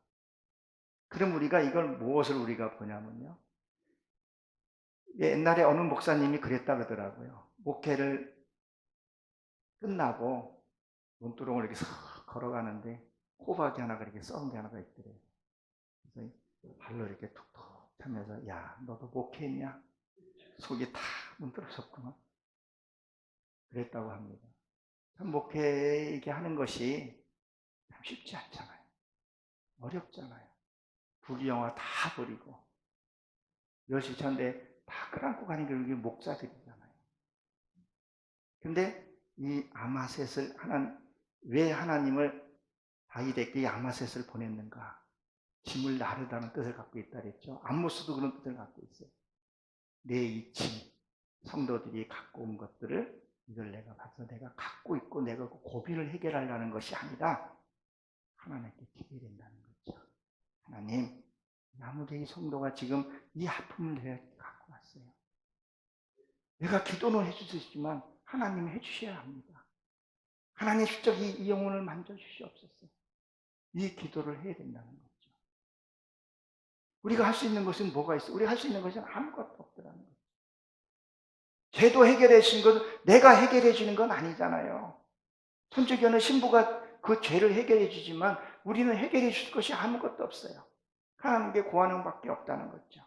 그럼 우리가 이걸 무엇을 우리가 보냐면요, 옛날에 어느 목사님이 그랬다 그러더라고요. 목회를 끝나고 문두렁을 이렇게 싹 걸어가는데 호박이 하나가 이렇게 썩은 게 하나가 있더래요. 그래서 발로 이렇게 툭툭 하면서, 야, 너도 목회했냐? 속이 다 문드러졌구나. 그랬다고 합니다. 참 목회에게 하는 것이 참 쉽지 않잖아요. 어렵잖아요. 부귀영화 다 버리고 멸시천대 다 끌안고 가는 게 목사들이잖아요. 근데 이 아마셋을 왜 하나님을 다윗에게 아마셋을 보냈는가? 짐을 나르다는 뜻을 갖고 있다 그랬죠. 암모스도 그런 뜻을 갖고 있어요. 내 이 짐, 성도들이 갖고 온 것들을 이걸 내가 가서 내가 갖고 있고 내가 그 고비를 해결하려는 것이 아니라 하나님께 기도해야 된다는 거죠. 하나님, 아무리 이 성도가 지금 이 아픔을 내가 갖고 왔어요. 내가 기도는 해주시지만 하나님이 해주셔야 합니다. 하나님 직접 이 영혼을 만져주시옵소서. 이 기도를 해야 된다는 거죠. 우리가 할 수 있는 것은 뭐가 있어요? 우리가 할 수 있는 것은 아무것도 없더라는 거죠. 죄도 해결해 주신 건 내가 해결해 주는 건 아니잖아요. 천주교는 신부가 그 죄를 해결해 주지만 우리는 해결해 줄 것이 아무것도 없어요. 하나님께 구하는 밖에 없다는 거죠.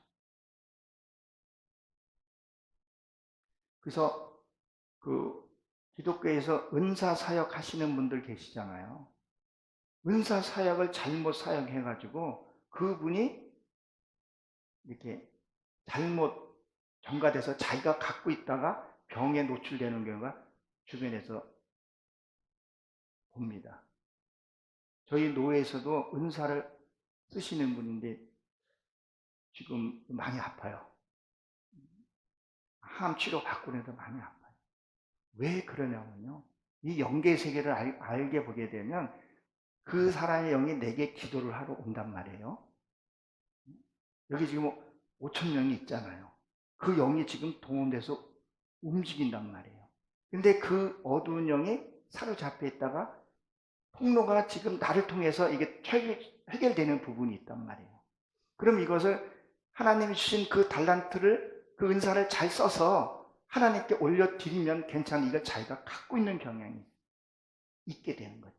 그래서 그 기독교에서 은사 사역 하시는 분들 계시잖아요. 은사 사역을 잘못 사역해가지고 그분이 이렇게 잘못 전가돼서 자기가 갖고 있다가 병에 노출되는 경우가 주변에서 봅니다. 저희 노회에서도 은사를 쓰시는 분인데 지금 많이 아파요. 항암 치료 받고 나서 많이 아파요. 왜 그러냐면요. 이 영계 세계를 알게 보게 되면 그 사람의 영이 내게 기도를 하러 온단 말이에요. 여기 지금 5천 명이 있잖아요. 그 영이 지금 동원돼서 움직인단 말이에요. 근데 그 어두운 영이 사로잡혀 있다가 통로가 지금 나를 통해서 이게 해결되는 부분이 있단 말이에요. 그럼 이것을 하나님이 주신 그 달란트를, 그 은사를 잘 써서 하나님께 올려드리면 괜찮은 이걸 자기가 갖고 있는 경향이 있게 되는 거죠.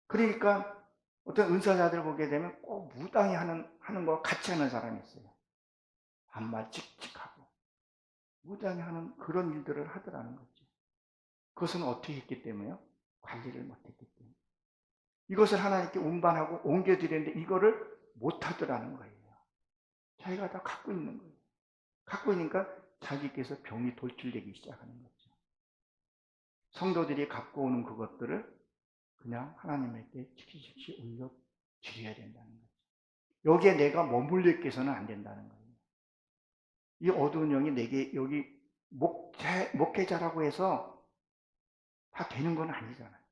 그러니까 어떤 은사자들 보게 되면 꼭 무당이 하는 거 같이 하는 사람이 있어요. 반말 칙칙하고 무당이 하는 그런 일들을 하더라는 거죠. 그것은 어떻게 했기 때문에요? 관리를 못했기 때문에. 이것을 하나님께 운반하고 옮겨드리는데 이거를 못하더라는 거예요. 자기가 다 갖고 있는 거예요. 갖고 있으니까 자기께서 병이 돌출되기 시작하는 거죠. 성도들이 갖고 오는 그것들을 그냥 하나님께 즉시 올려드려야 된다는 거죠. 여기에 내가 머물러 있게서는 안 된다는 거예요. 이 어두운 영이 내게 여기 목회자라고 해서 다 되는 건 아니잖아요.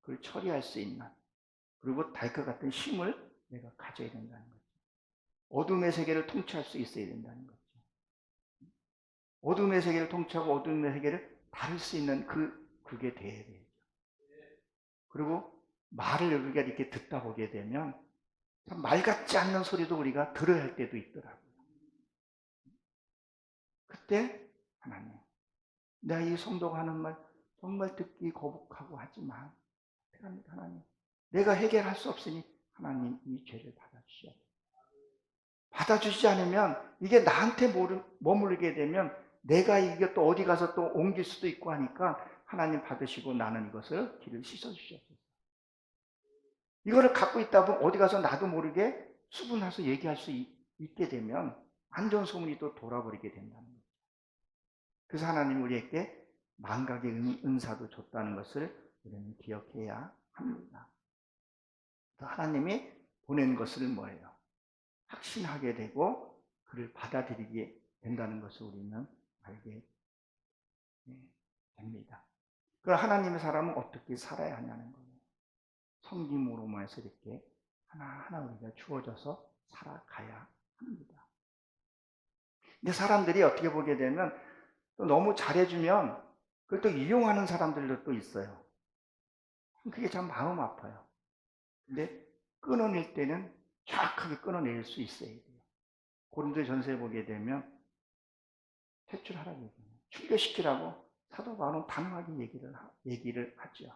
그걸 처리할 수 있는, 그리고 달것 같은 힘을 내가 가져야 된다는 거죠. 어둠의 세계를 통치할 수 있어야 된다는 거죠. 어둠의 세계를 통치하고 어둠의 세계를 다룰 수 있는 그게 돼야 되죠. 그리고 말을 우리가 이렇게 듣다 보게 되면 참 말 같지 않는 소리도 우리가 들어야 할 때도 있더라고요. 그때 하나님, 내가 이 성도가 하는 말 정말 듣기 거북하고 하지만 하나님, 내가 해결할 수 없으니 하나님 이 죄를 받아주시오. 받아주시지 않으면 이게 나한테 머무르게 되면 내가 이게 또 어디 가서 또 옮길 수도 있고 하니까 하나님 받으시고 나는 이것을 길을 씻어주시옵소서. 이거를 갖고 있다 보면 어디 가서 나도 모르게 수분해서 얘기할 수 있게 되면 안 좋은 소문이 또 돌아버리게 된다는 거죠. 그래서 하나님 우리에게 만각의 은사도 줬다는 것을 우리는 기억해야 합니다. 하나님이 보낸 것을 뭐예요? 확신하게 되고 그를 받아들이게 된다는 것을 우리는 알게 됩니다. 그럼 하나님의 사람은 어떻게 살아야 하냐는 거예요. 성김으로만 해서 이렇게 하나하나 우리가 주어져서 살아가야 합니다. 근데 사람들이 어떻게 보게 되면 또 너무 잘해주면 그걸 또 이용하는 사람들도 또 있어요. 그게 참 마음 아파요. 근데 끊어낼 때는 정확하게 끊어낼 수 있어야 돼요. 고린도전서에 보게 되면 퇴출하라고 얘기해요. 출교시키라고 사도 바울은 단호하게 얘기를 하죠.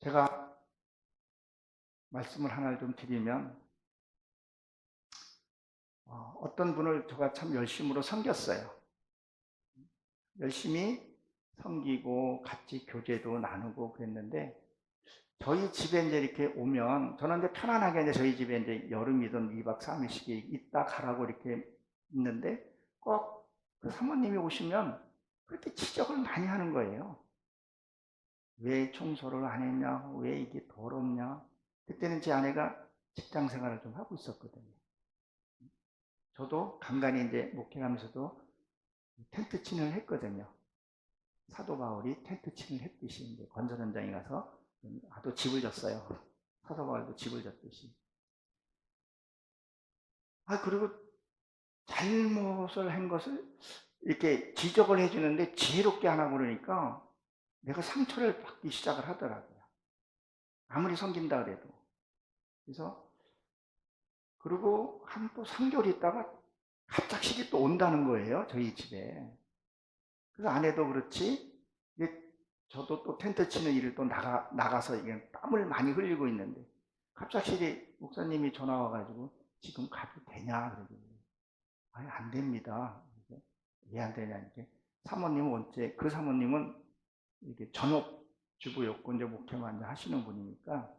제가 말씀을 하나를 좀 드리면 어떤 분을 제가 참 열심으로 섬겼어요. 열심히 섬기고 같이 교제도 나누고 그랬는데 저희 집에 이제 이렇게 오면 저는 이제 편안하게 이제 저희 집에 이제 여름이든 2박 3일씩 있다 가라고 이렇게 있는데 꼭 그 사모님이 오시면 그렇게 지적을 많이 하는 거예요. 왜 청소를 안 했냐? 왜 이게 더럽냐? 그때는 제 아내가 직장 생활을 좀 하고 있었거든요. 저도 간간히 이제 목회하면서도 텐트 치는 했거든요. 사도 바울이 텐트 치는 햇빛이 이제 건설 현장에 가서 또 집을 졌어요. 사도 바울도 집을 졌듯이. 그리고 잘못을 한 것을 이렇게 지적을 해주는데 지혜롭게 하나 그러니까 내가 상처를 받기 시작을 하더라고요. 아무리 섬긴다 그래도. 그래서 그리고 한 또 3개월 있다가 갑작스레 또 온다는 거예요. 저희 집에. 그래서 아내도 그렇지. 저도 또 텐트 치는 일을 또 나가서 이게 땀을 많이 흘리고 있는데 갑작스레 목사님이 전화 와가지고 지금 가도 되냐 그러더니 아니 안 됩니다. 왜 안 되냐 이렇게 사모님은 언제 그 사모님은 이렇게 전업 주부였고 이제 목회만 하시는 분이니까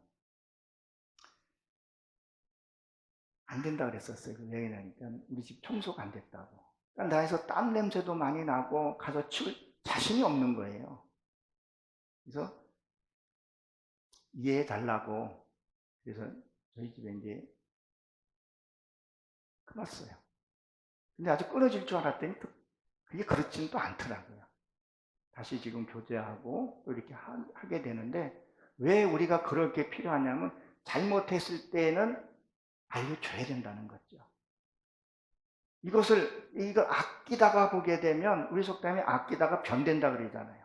안 된다 그랬었어요. 그 얘기 나니까 우리 집 청소가 안 됐다고. 그러니까 나에서 땀 냄새도 많이 나고 가서 치울 자신이 없는 거예요. 그래서 이해해 달라고 그래서 저희 집에 이제 끊었어요. 근데 아주 끊어질 줄 알았더니 또 그게 그렇지는 또 않더라고요. 다시 지금 교제하고 또 이렇게 하게 되는데 왜 우리가 그렇게 필요하냐면 잘못했을 때는 알려줘야 된다는 거죠. 이걸 아끼다가 보게 되면 우리 속담에 아끼다가 변된다 그러잖아요.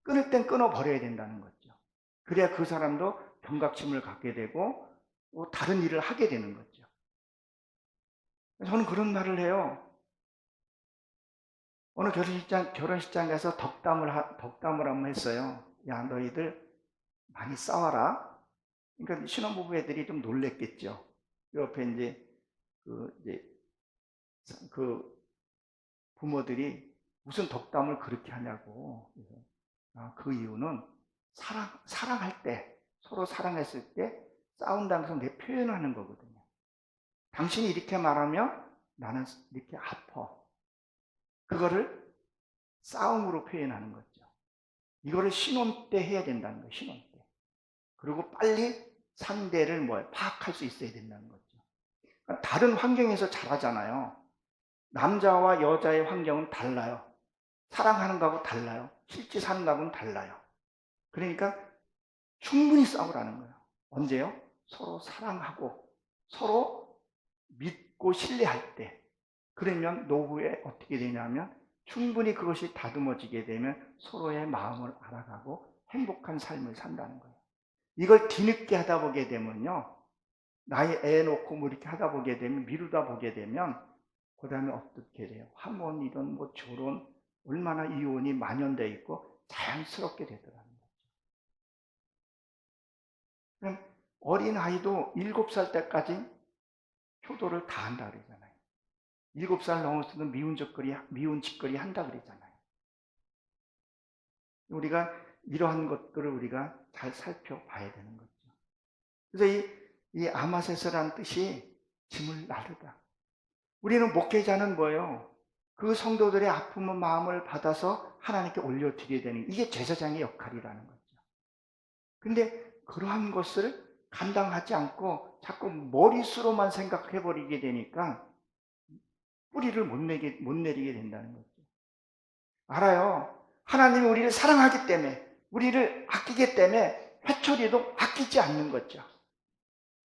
끊을 땐 끊어버려야 된다는 거죠. 그래야 그 사람도 경각심을 갖게 되고 또 다른 일을 하게 되는 거죠. 저는 그런 말을 해요. 어느 결혼식장 가서 덕담을 한번 했어요. 야, 너희들 많이 싸워라. 그러니까 신혼부부 애들이 좀 놀랬겠죠. 옆에 그 부모들이 무슨 덕담을 그렇게 하냐고. 그래서 그 이유는 사랑할 때, 서로 사랑했을 때 싸운다는 것은 내 표현하는 거거든요. 당신이 이렇게 말하면 나는 이렇게 아파. 그거를 싸움으로 표현하는 거죠. 이거를 신혼 때 해야 된다는 거예요. 신혼 때. 그리고 빨리 상대를 파악할 수 있어야 된다는 거죠. 그러니까 다른 환경에서 잘하잖아요. 남자와 여자의 환경은 달라요. 사랑하는 거하고 달라요. 실제 사는 거하고는 달라요. 그러니까 충분히 싸우라는 거예요. 언제요? 서로 사랑하고 서로 믿고 신뢰할 때. 그러면 노후에 어떻게 되냐면 충분히 그것이 다듬어지게 되면 서로의 마음을 알아가고 행복한 삶을 산다는 거예요. 이걸 뒤늦게 하다 보게 되면요. 나의 애 놓고 이렇게 하다 보게 되면 미루다 보게 되면 그 다음에 어떻게 돼요? 화몬이든 결혼 얼마나 이혼이 만연되어 있고 자연스럽게 되더라는 거죠. 어린아이도 7살 때까지 효도를 다 한다 그러잖아요. 7살 넘었으면 미운 짓거리 한다 그러잖아요. 우리가 이러한 것들을 우리가 잘 살펴봐야 되는 거죠. 그래서 이 아마세스라는 뜻이 짐을 나르다. 우리는 목회자는 뭐예요? 그 성도들의 아픔의 마음을 받아서 하나님께 올려드려야 되는 이게 제사장의 역할이라는 거죠. 근데 그러한 것을 감당하지 않고 자꾸 머릿수로만 생각해버리게 되니까 뿌리를 못 내리게 된다는 거죠. 알아요. 하나님이 우리를 사랑하기 때문에 우리를 아끼기 때문에 회초리도 아끼지 않는 거죠.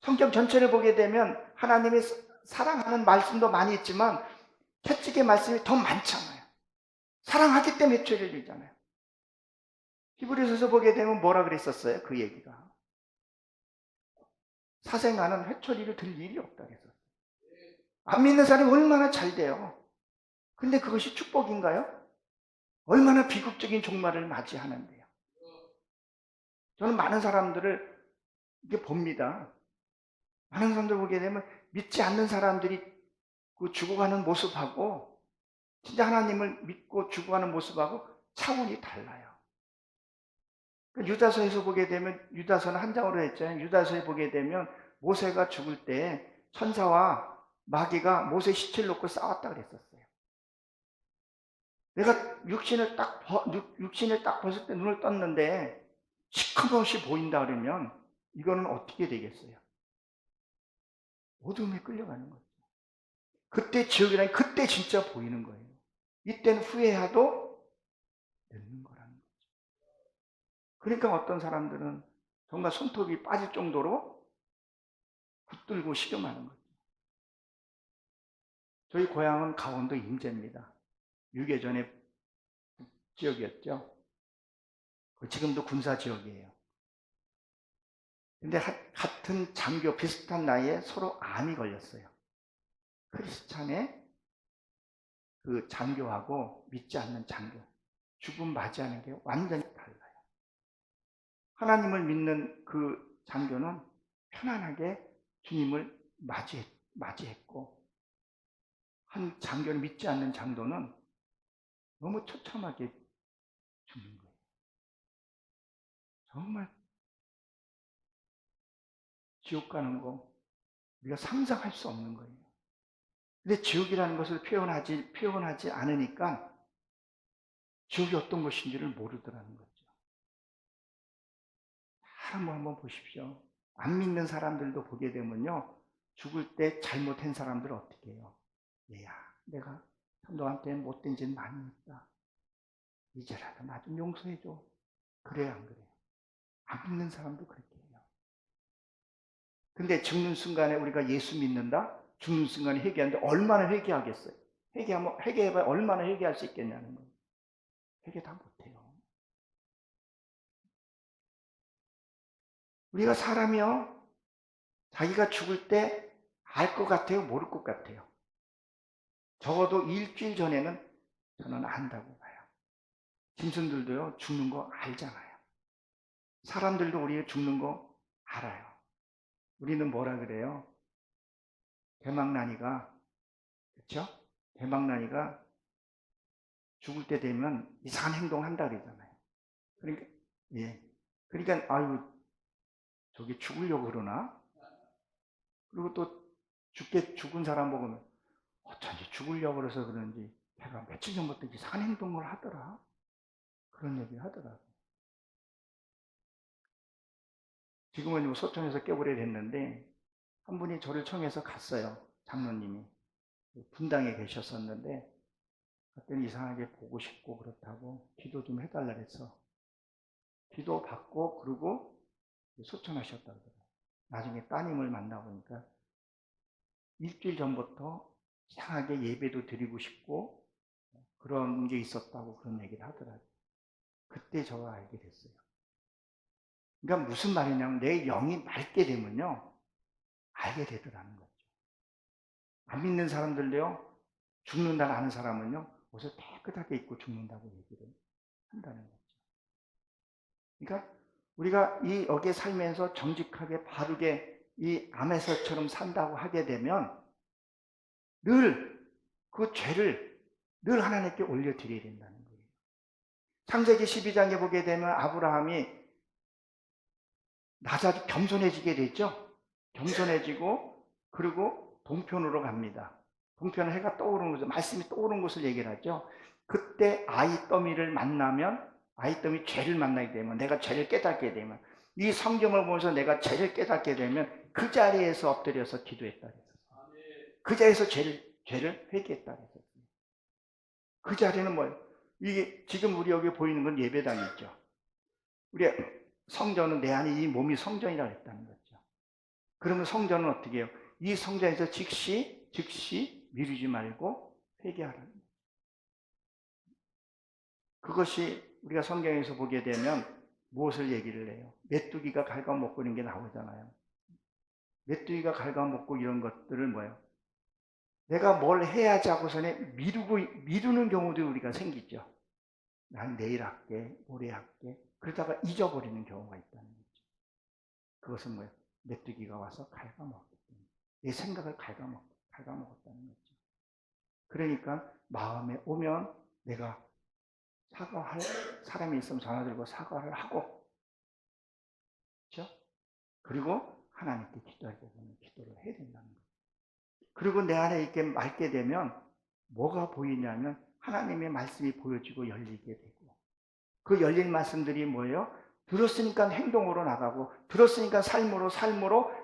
성경 전체를 보게 되면 하나님이 사랑하는 말씀도 많이 있지만 채찍의 말씀이 더 많잖아요. 사랑하기 때문에 회초리를 들잖아요. 히브리서에서 보게 되면 뭐라 그랬었어요? 그 얘기가. 사생아는 회초리를 들 일이 없다 그랬었어요. 안 믿는 사람이 얼마나 잘 돼요. 근데 그것이 축복인가요? 얼마나 비극적인 종말을 맞이하는데요. 저는 많은 사람들을 이렇게 봅니다. 많은 사람들 보게 되면 믿지 않는 사람들이 그 죽어가는 모습하고 진짜 하나님을 믿고 죽어가는 모습하고 차원이 달라요. 유다서에서 보게 되면 유다서는 한 장으로 했잖아요. 유다서에 보게 되면 모세가 죽을 때 천사와 마귀가 모세 시체를 놓고 싸웠다 그랬었어요. 내가 육신을 딱 벗을 때 눈을 떴는데 시커멓이 보인다 그러면 이거는 어떻게 되겠어요? 어둠에 끌려가는 거죠. 그때 지옥이라니 그때 진짜 보이는 거예요. 이때는 후회해도 늦는 거라는 그러니까 어떤 사람들은 정말 손톱이 빠질 정도로 붙들고 씨름하는 거죠. 저희 고향은 강원도 인제입니다. 유교전의 지역이었죠. 지금도 군사 지역이에요. 근데 같은 장교 비슷한 나이에 서로 암이 걸렸어요. 크리스찬의 그 장교하고 믿지 않는 장교, 죽음 맞이하는 게 완전히 달라요. 하나님을 믿는 그 장교는 편안하게 주님을 맞이했고, 한 장교를 믿지 않는 장도는 너무 처참하게 죽는 거예요. 정말 지옥 가는 거 우리가 상상할 수 없는 거예요. 근데 지옥이라는 것을 표현하지 않으니까 지옥이 어떤 것인지를 모르더라는 거죠. 한번 보십시오. 안 믿는 사람들도 보게 되면요, 죽을 때 잘못한 사람들 어떻게 해요? 얘야, 내가 너한테 못된 짓 많이 했다. 이제라도 나 좀 용서해줘. 그래요, 안 그래요? 안 믿는 사람도 그렇게 해요. 근데 죽는 순간에 우리가 예수 믿는다? 죽는 순간에 회개하는데 얼마나 회개하겠어요? 회개해봐야 얼마나 회개할 수 있겠냐는 거예요. 회개 다 못해요. 우리가 사람이요, 자기가 죽을 때 알 것 같아요? 모를 것 같아요? 적어도 일주일 전에는 저는 안다고 봐요. 짐승들도요, 죽는 거 알잖아요. 사람들도 우리 죽는 거 알아요. 우리는 뭐라 그래요? 대망나니가, 그렇죠? 대망나니가 죽을 때 되면 이상한 행동 한다 그러잖아요. 그러니까, 예. 그러니까, 아유, 저기 죽으려고 그러나? 그리고 또 죽은 사람 보면, 어쩐지 죽으려고 그래서 그런지, 걔가 며칠 전부터 이상한 행동을 하더라. 그런 얘기 하더라고요. 지금은 소총에서 깨버려야 됐는데, 한 분이 저를 청해서 갔어요. 장로님이. 분당에 계셨었는데, 그때는 이상하게 보고 싶고 그렇다고 기도 좀 해달라 그래서 기도 받고 그러고 소천하셨다고 그래요. 나중에 따님을 만나보니까 일주일 전부터 이상하게 예배도 드리고 싶고 그런 게 있었다고 그런 얘기를 하더라고요. 그때 저가 알게 됐어요. 그러니까 무슨 말이냐면 내 영이 맑게 되면요, 알게 되더라는 거죠. 안 믿는 사람들도요, 죽는다는 아는 사람은요, 옷을 깨끗하게 입고 죽는다고 얘기를 한다는 거죠. 그러니까 우리가 이 여기에 살면서 정직하게 바르게 이 암에서처럼 산다고 하게 되면 늘 그 죄를 늘 하나님께 올려드려야 된다는 거예요. 창세기 12장에 보게 되면 아브라함이 낮아지고 겸손해지게 되죠. 겸손해지고 그리고 동편으로 갑니다. 동편은 해가 떠오르는 곳, 말씀이 떠오르는 곳을 얘기를 하죠. 그때 아이더미를 만나면 아이더미 죄를 만나게 되면 내가 죄를 깨닫게 되면 이 성경을 보면서 내가 죄를 깨닫게 되면 그 자리에서 엎드려서 기도했다 그랬어요. 그 자리에서 죄를 회개했다 그랬어요. 그 자리는 뭐예요? 이게 지금 우리 여기 보이는 건 예배당이죠. 우리 성전은 내 안에 이 몸이 성전이라고 했다는 거죠. 그러면 성전은 어떻게 해요? 이 성전에서 즉시 미루지 말고 회개하라는 거예요. 그것이 우리가 성경에서 보게 되면 무엇을 얘기를 해요? 메뚜기가 갉아먹고 이런 게 나오잖아요. 메뚜기가 갉아먹고 이런 것들을 뭐예요? 내가 뭘 해야지 하고서는 미루는 경우도 우리가 생기죠. 난 내일 할게, 모레 할게. 그러다가 잊어버리는 경우가 있다는 거죠. 그것은 뭐예요? 메뚜기가 와서 갉아먹기 때문에. 내 생각을 갉아먹었다는 거죠. 그러니까 마음에 오면 내가 사과할 사람이 있으면 전화 들고 사과를 하고, 그렇죠? 그리고 하나님께 기도하게 되면 기도를 해야 된다는 거예요. 그리고 내 안에 이렇게 맑게 되면 뭐가 보이냐면 하나님의 말씀이 보여지고 열리게 되고, 그 열린 말씀들이 뭐예요? 들었으니까 행동으로 나가고 들었으니까 삶으로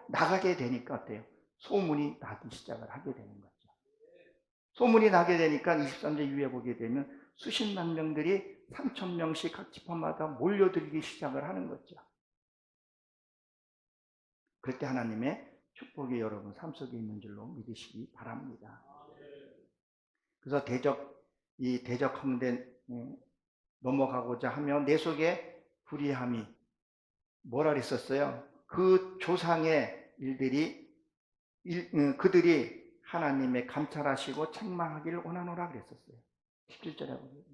나가게 되니까 어때요? 소문이 나기 시작을 하게 되는 거죠. 소문이 나게 되니까 23절 이후에 보게 되면 수십만 명들이 3,000명씩 각 지파마다 몰려들기 시작을 하는 거죠. 그럴 때 하나님의 축복이 여러분 삶 속에 있는 줄로 믿으시기 바랍니다. 그래서 이 대적 항대 넘어가고자 하면 내 속에 불의함이 뭐라 그랬었어요? 그 조상의 그들이 하나님의 감찰하시고 책망하기를 원하노라 그랬었어요. 17절에 보면.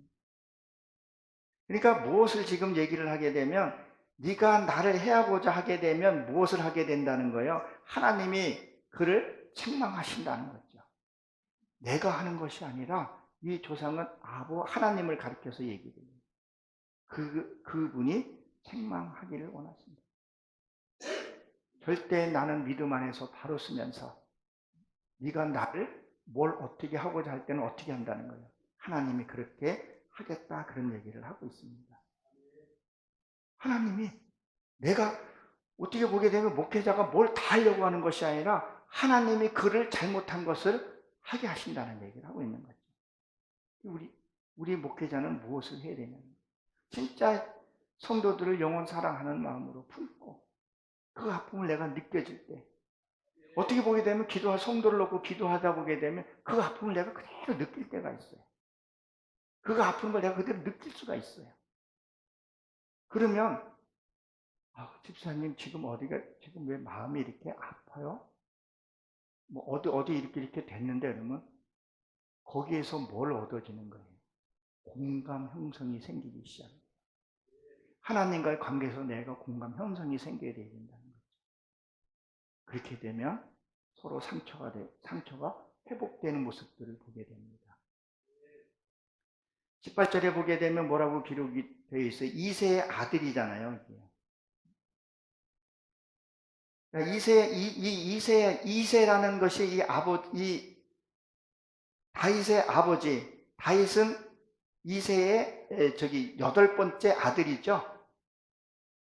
그러니까 무엇을 지금 얘기를 하게 되면 네가 나를 해하고자 하게 되면 무엇을 하게 된다는 거예요? 하나님이 그를 책망하신다는 거죠. 내가 하는 것이 아니라 이 조상은 하나님을 가리켜서 얘기해요. 그분이 책망하기를 원하십니다. 절대 나는 믿음 안에서 바로 쓰면서 네가 나를 뭘 어떻게 하고자 할 때는 어떻게 한다는 거예요. 하나님이 그렇게 하겠다 그런 얘기를 하고 있습니다. 하나님이 내가 어떻게 보게 되면 목회자가 뭘 다 하려고 하는 것이 아니라 하나님이 그를 잘못한 것을 하게 하신다는 얘기를 하고 있는 거죠. 우리 목회자는 무엇을 해야 되냐면 진짜 성도들을 영원 사랑하는 마음으로 품고 그 아픔을 내가 느껴질 때 어떻게 보게 되면 성도를 놓고 기도하다 보게 되면 그 아픔을 내가 그대로 느낄 때가 있어요. 그 아픔을 내가 그대로 느낄 수가 있어요. 그러면 집사님 지금 왜 마음이 이렇게 아파요? 뭐 어디 이렇게 됐는데 그러면 거기에서 뭘 얻어지는 거예요? 공감 형성이 생기기 시작합니다. 하나님과의 관계에서 내가 공감 형성이 생겨야 된다는 거죠. 그렇게 되면 서로 상처가 회복되는 모습들을 보게 됩니다. 18절에 보게 되면 뭐라고 기록이 되어 있어요? 이새의 아들이잖아요. 이새라는 것이 다윗의 아버지, 다윗은 이새의 8번째 아들이죠.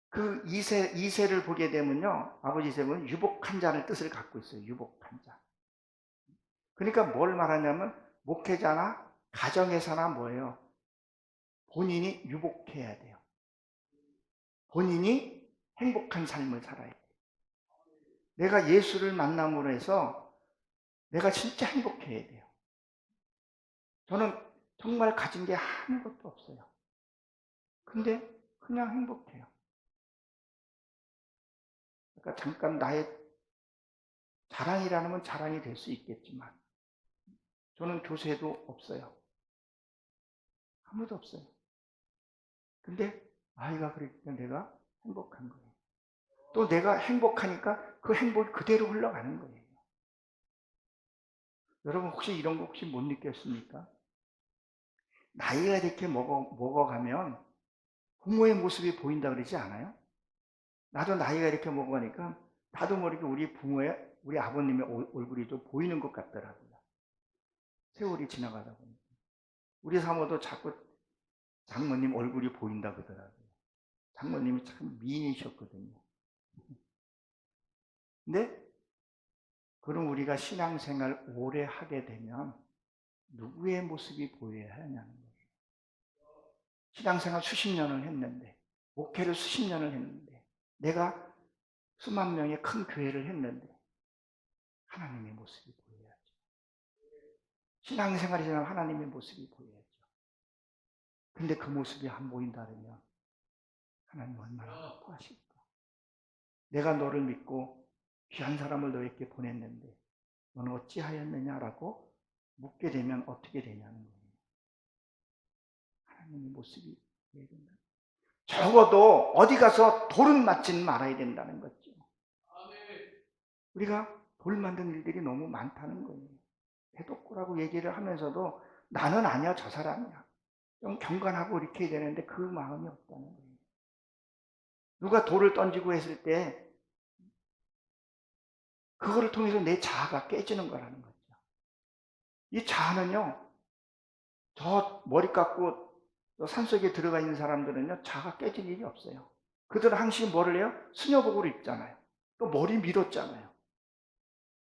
그 이새를 보게 되면요, 아버지 이새는 유복한 자는 뜻을 갖고 있어요. 유복한 자. 그러니까 뭘 말하냐면 목회자나 가정에서나 뭐예요? 본인이 유복해야 돼요. 본인이 행복한 삶을 살아야 돼요. 내가 예수를 만남으로 해서 내가 진짜 행복해야 돼요. 저는 정말 가진 게 아무것도 없어요. 근데 그냥 행복해요. 그러니까 잠깐 나의 자랑이라는 자랑이 될 수 있겠지만 저는 교세도 없어요. 아무도 없어요. 근데 아이가 그러니까 내가 행복한 거예요. 또 내가 행복하니까 그 행복이 그대로 흘러가는 거예요. 여러분 혹시 이런 거 혹시 못 느꼈습니까? 나이가 이렇게 먹어가면 부모의 모습이 보인다 그러지 않아요? 나도 나이가 이렇게 먹어가니까 나도 모르게 우리 아버님의 얼굴이 좀 보이는 것 같더라고요. 세월이 지나가다 보니까. 우리 사모도 자꾸 장모님 얼굴이 보인다 그러더라고요. 장모님이 참 미인이셨거든요. 근데 그럼 우리가 신앙생활 오래 하게 되면 누구의 모습이 보여야 하냐는 거예요. 신앙생활 수십 년을 했는데, 목회를 수십 년을 했는데, 내가 수만 명의 큰 교회를 했는데 하나님의 모습이 보여야죠. 신앙생활이 지나면 하나님의 모습이 보여야죠. 근데 그 모습이 안 보인다 그러면 하나님 얼마나 아파하실까. 내가 너를 믿고 귀한 사람을 너에게 보냈는데 너는 어찌하였느냐라고 묻게 되면 어떻게 되냐는 거예요. 하나님의 모습이 보여야 된다. 적어도 어디 가서 돌은 맞지는 말아야 된다는 거죠. 우리가 돌 만든 일들이 너무 많다는 거예요. 해독고라고 얘기를 하면서도 나는 아니야, 저 사람이야. 좀 경건하고 이렇게 해야 되는데 그 마음이 없다는 거예요. 누가 돌을 던지고 했을 때 그거를 통해서 내 자아가 깨지는 거라는 거죠. 이 자아는요, 저 머리 깎고 산속에 들어가 있는 사람들은요, 자아가 깨질 일이 없어요. 그들은 항상 뭐를 해요? 수녀복으로 입잖아요. 또 머리 밀었잖아요.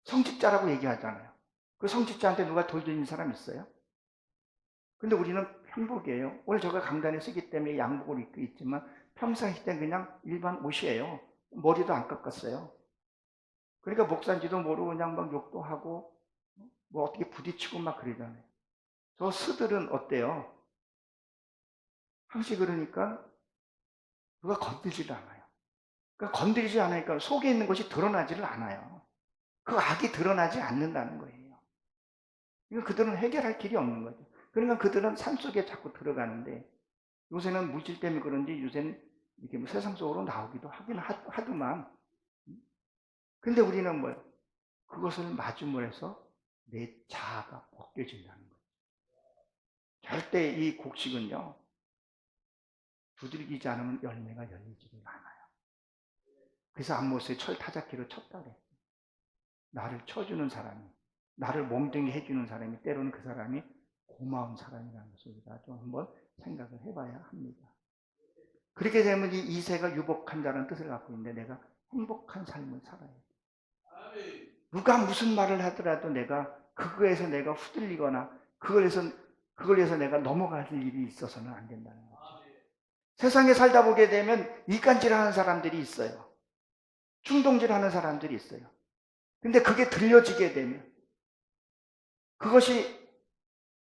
성직자라고 얘기하잖아요. 그 성직자한테 누가 돌 던진 사람 있어요? 근데 우리는 행복이에요. 오늘 제가 강단에 쓰기 때문에 양복을 입고 있지만 평상시 때 그냥 일반 옷이에요. 머리도 안 깎았어요. 그러니까 목사인지도 모르고 그냥 막 욕도 하고 뭐 어떻게 부딪히고 막 그러잖아요. 저 스들은 어때요? 항시 그러니까 누가 건들지도 않아요. 그러니까 건드리지 않으니까 속에 있는 것이 드러나지를 않아요. 그 악이 드러나지 않는다는 거예요. 이거 그들은 해결할 길이 없는 거죠. 그러니까 그들은 삶 속에 자꾸 들어가는데 요새는 물질 때문에 그런지 요새는 이렇게 뭐 세상 속으로 나오기도 하긴 하더만. 근데 우리는 뭐예요? 그것을 마줌을 해서 내 자아가 벗겨진다는 거예요. 절대 이 곡식은요, 두들기지 않으면 열매가 열리지를 않아요. 그래서 암모스의 철타작기를 쳤다 그랬어요. 나를 쳐주는 사람이, 나를 몽둥이 해주는 사람이 때로는 그 사람이 고마운 사람이라는 것을 우리가 좀 한번 생각을 해봐야 합니다. 그렇게 되면 이 이세가 유복한 자라는 뜻을 갖고 있는데 내가 행복한 삶을 살아야 돼. 누가 무슨 말을 하더라도 내가 그거에서 내가 후들리거나 그걸 위해서 내가 넘어갈 일이 있어서는 안 된다는 거죠. 세상에 살다 보게 되면 이간질하는 사람들이 있어요. 충동질하는 사람들이 있어요. 근데 그게 들려지게 되면 그것이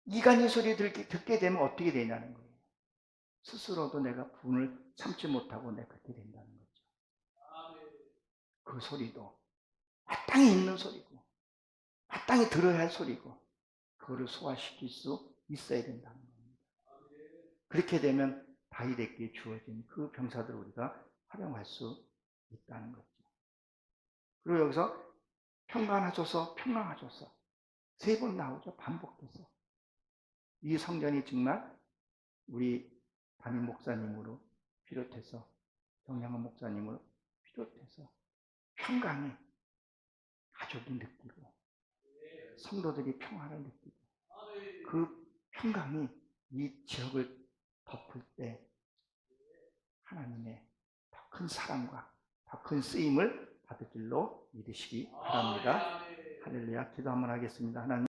이간의 소리 듣게 되면 어떻게 되냐는 거예요. 스스로도 내가 분을 참지 못하고 내가 그렇게 된다는 거죠. 그 소리도 마땅히 있는 소리고 마땅히 들어야 할 소리고 그거를 소화시킬 수 있어야 된다는 겁니다. 그렇게 되면 다윗에게 주어진 그 병사들을 우리가 활용할 수 있다는 거죠. 그리고 여기서 평안하소서 평강하소서 3번 나오죠. 반복해서. 이 성전이 정말 우리 담임 목사님으로 비롯해서 정양원 목사님으로 비롯해서 평강이 가족이 느끼고 성도들이 평화를 느끼고 그 평강이 이 지역을 덮을 때 하나님의 더 큰 사랑과 더 큰 쓰임을 받을 줄로 믿으시기 바랍니다. 할렐루야. 기도 한번 하겠습니다. 하나님